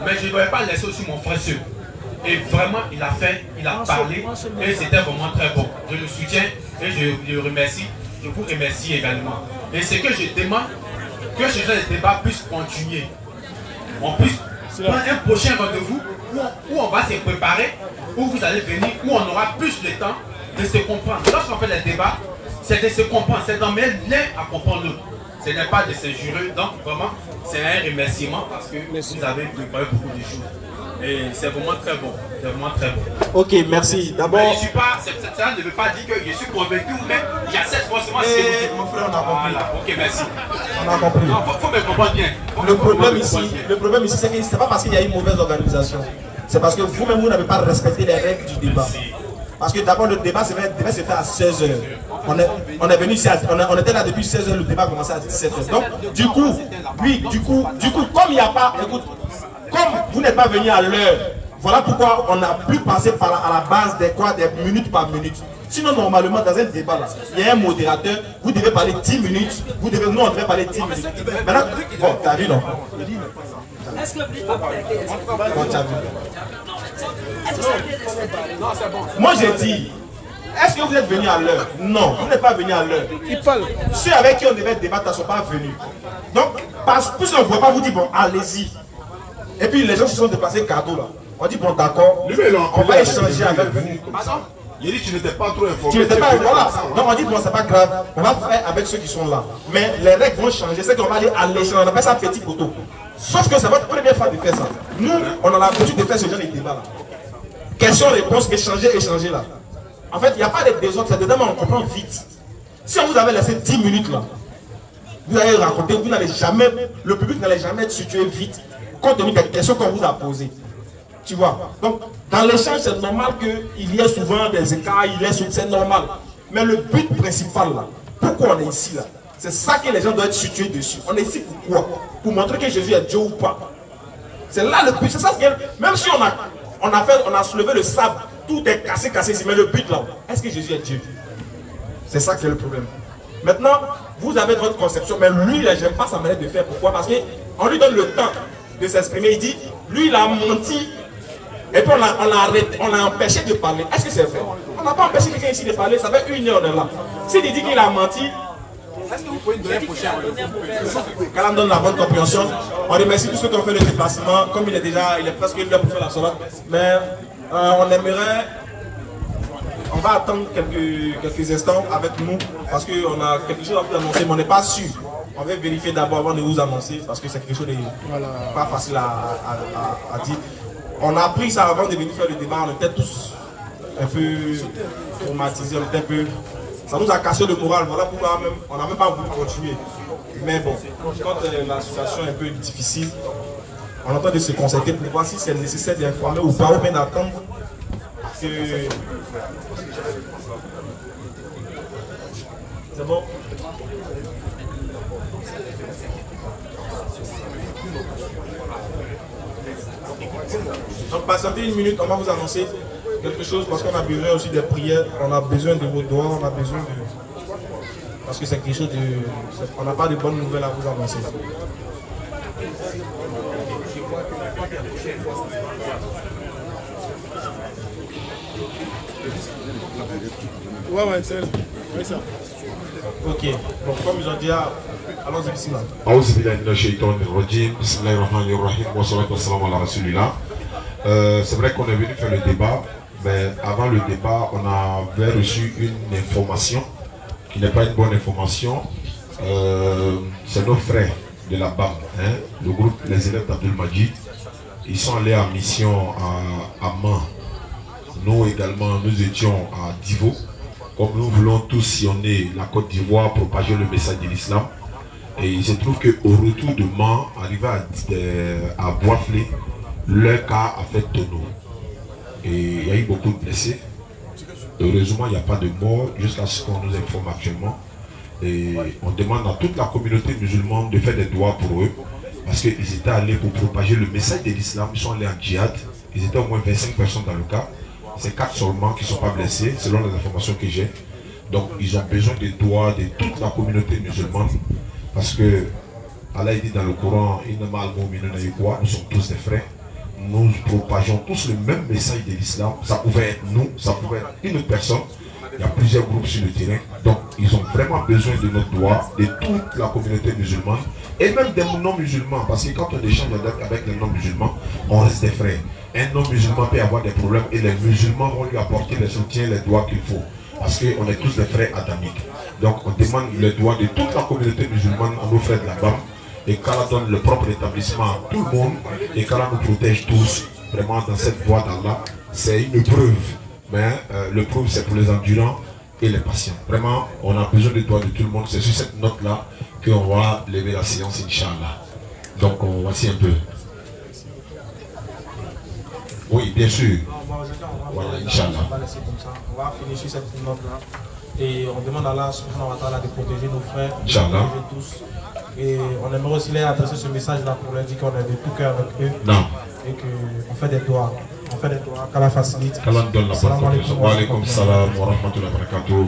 Mais je ne devais pas laisser aussi mon frère seul. Et vraiment, il a fait, il a parlé, et c'était vraiment très bon. Je le soutiens et je le remercie. Je vous remercie également. Et ce que je demande, que ce genre de débat puisse continuer. On puisse prendre un prochain rendez-vous où on va se préparer, où vous allez venir, où on aura plus de temps de se comprendre. Lorsqu'on fait les débats, c'est de se comprendre, c'est d'en mettre l'un à comprendre l'autre. Ce n'est pas de s'injurer, donc vraiment, c'est un remerciement parce que vous avez préparé beaucoup de choses. Et c'est vraiment très bon. C'est vraiment très bon. Ok, merci. D'abord. Je ne suis pas. Ça ne veut pas dire que je suis convaincu, mais j'accepte forcément ce que vous dites. Mon frère, on a compris. Voilà. Ok, merci. On a compris. Il faut me comprendre bien. Le problème ici, c'est que ce n'est pas parce qu'il y a une mauvaise organisation. C'est parce que vous-même, vous n'avez pas respecté les règles du débat. Parce que d'abord, le débat devait se faire à 16h. On est venu ici, on était là depuis 16h, le débat a commencé à 17h. Donc, du coup, comme il n'y a pas, écoute, comme vous n'êtes pas venu à l'heure, voilà pourquoi on a pu passer à la base des minutes par minute. Sinon, normalement, dans un débat, là, il y a un modérateur, vous devez parler 10 minutes, nous, on devait parler 10 minutes. Maintenant, bon, t'as vu, non? Est-ce que moi, j'ai dit, est-ce que vous êtes venu à l'heure? Non, vous n'êtes pas venu à l'heure. Ceux avec qui on devait débattre ne sont pas venus. Donc, puisqu'on ne voit pas, vous dit, bon, allez-y. Et puis les gens se sont déplacés cadeau là. On dit bon d'accord, on va échanger avec vous. Il dit tu n'étais pas trop informé. Tu n'étais pas, voilà. Donc on dit bon c'est pas grave, on va faire avec ceux qui sont là. Mais les règles vont changer, c'est qu'on va aller à l'échange, on appelle ça petit poteau. Sauf que c'est votre première fois de faire ça. Nous, on a l'habitude de faire ce genre de débat là. Question-réponse, échanger là. En fait, il n'y a pas de désordre, c'est dedans mais on comprend vite. Si on vous avait laissé 10 minutes là, vous allez raconter, vous n'allez jamais, le public n'allait jamais être situé vite. Compte tenu des questions qu'on vous a posées. Tu vois. Donc, dans l'échange, c'est normal qu'il y ait souvent des écarts, c'est normal. Mais le but principal, là, pourquoi on est ici, là, c'est ça que les gens doivent être situés dessus. On est ici pourquoi? Pour montrer que Jésus est Dieu ou pas. C'est là le but. C'est ça, même si on a soulevé le sable, tout est cassé ici, mais le but là, est-ce que Jésus est Dieu? C'est ça qui est le problème. Maintenant, vous avez votre conception, mais lui, là, j'aime pas sa manière de faire. Pourquoi? Parce qu'on lui donne le temps de s'exprimer. Il dit, lui il a menti et puis on l'a empêché de parler. Est-ce que c'est vrai? On n'a pas empêché quelqu'un ici de parler, ça fait 1 heure de là. S'il dit qu'il a menti, est-ce que vous pouvez donner un prochain? Quand on donne la bonne compréhension, on remercie tous ceux qui ont fait le déplacement. Comme il est presque 1 heure pour faire la salade, mais on aimerait, on va attendre quelques instants avec nous parce qu'on a quelque chose à vous annoncer, mais on n'est pas sûr. On va vérifier d'abord avant de vous annoncer parce que c'est quelque chose de pas facile à dire. On a appris ça avant de venir faire le débat, on était tous un peu traumatisés, on était un peu... Ça nous a cassé le moral, voilà pourquoi même, on n'a même pas voulu continuer. Mais bon, quand la situation est un peu difficile, on est en train de se concerter pour voir si c'est nécessaire d'informer ou pas, ou bien d'attendre que... C'est bon? Donc patientez 1 minute, on va vous annoncer quelque chose parce qu'on a besoin aussi des prières, on a besoin de vos doigts, on a besoin de... Parce que c'est quelque chose de... On n'a pas de bonnes nouvelles à vous annoncer. Ouais, c'est ça. Ok, donc comme ils ont dit, allons-y ici là. C'est vrai qu'on est venu faire le débat, mais avant le débat, on avait reçu une information qui n'est pas une bonne information. C'est nos frères de la BAM, hein, le groupe Les élèves d'Abdul Majid. Ils sont allés en mission à Man. Nous également, nous étions à Divo. Comme nous voulons tous sillonner la Côte d'Ivoire, propager le message de l'islam. Et il se trouve qu'au retour de Man, arrivé à Boisflé, leur cas a fait tonneau. Et il y a eu beaucoup de blessés. Heureusement, il n'y a pas de mort jusqu'à ce qu'on nous informe actuellement. Et on demande à toute la communauté musulmane de faire des doigts pour eux. Parce qu'ils étaient allés pour propager le message de l'islam. Ils sont allés en djihad. Ils étaient au moins 25 personnes dans le cas. C'est 4 seulement qui ne sont pas blessés, selon les informations que j'ai. Donc, ils ont besoin des doigts de toute la communauté musulmane. Parce que, Allah dit dans le Coran, nous sommes tous des frères. Nous propageons tous le même message de l'islam. Ça pouvait être nous, ça pouvait être une autre personne. Il y a plusieurs groupes sur le terrain. Donc, ils ont vraiment besoin de notre doigt, de toute la communauté musulmane. Et même des non-musulmans. Parce que quand on échange avec les non-musulmans, on reste des frères. Un non-musulman peut avoir des problèmes et les musulmans vont lui apporter le soutien, les doigts qu'il faut. Parce qu'on est tous des frères adamiques. Donc, on demande les doigts de toute la communauté musulmane à nos frères de la BAM. Et qu'Allah donne le propre établissement à tout le monde. Et qu'Allah nous protège tous. Vraiment, dans cette voie d'Allah, c'est une preuve. Mais le preuve, c'est pour les endurants et les patients. Vraiment, on a besoin des doigts de tout le monde. C'est sur cette note-là qu'on va lever la séance, Inch'Allah. Donc, voici un peu. Oui, bien sûr. Voilà, Inch'Allah. On va laisser comme ça. On va finir sur cette note-là. Et on demande à Allah subhanahu wa ta'ala de protéger nos frères, de protéger tous. Et on aimerait aussi leur adresser ce message-là pour leur dire qu'on est de tout cœur avec eux. Non. Et qu'on fait des doigts. On fait des doigts, qu'Allah facilite. Qu'Allah donne la bonne protection. Wa alaykum salam wa rahmatullahi wa barakatuh.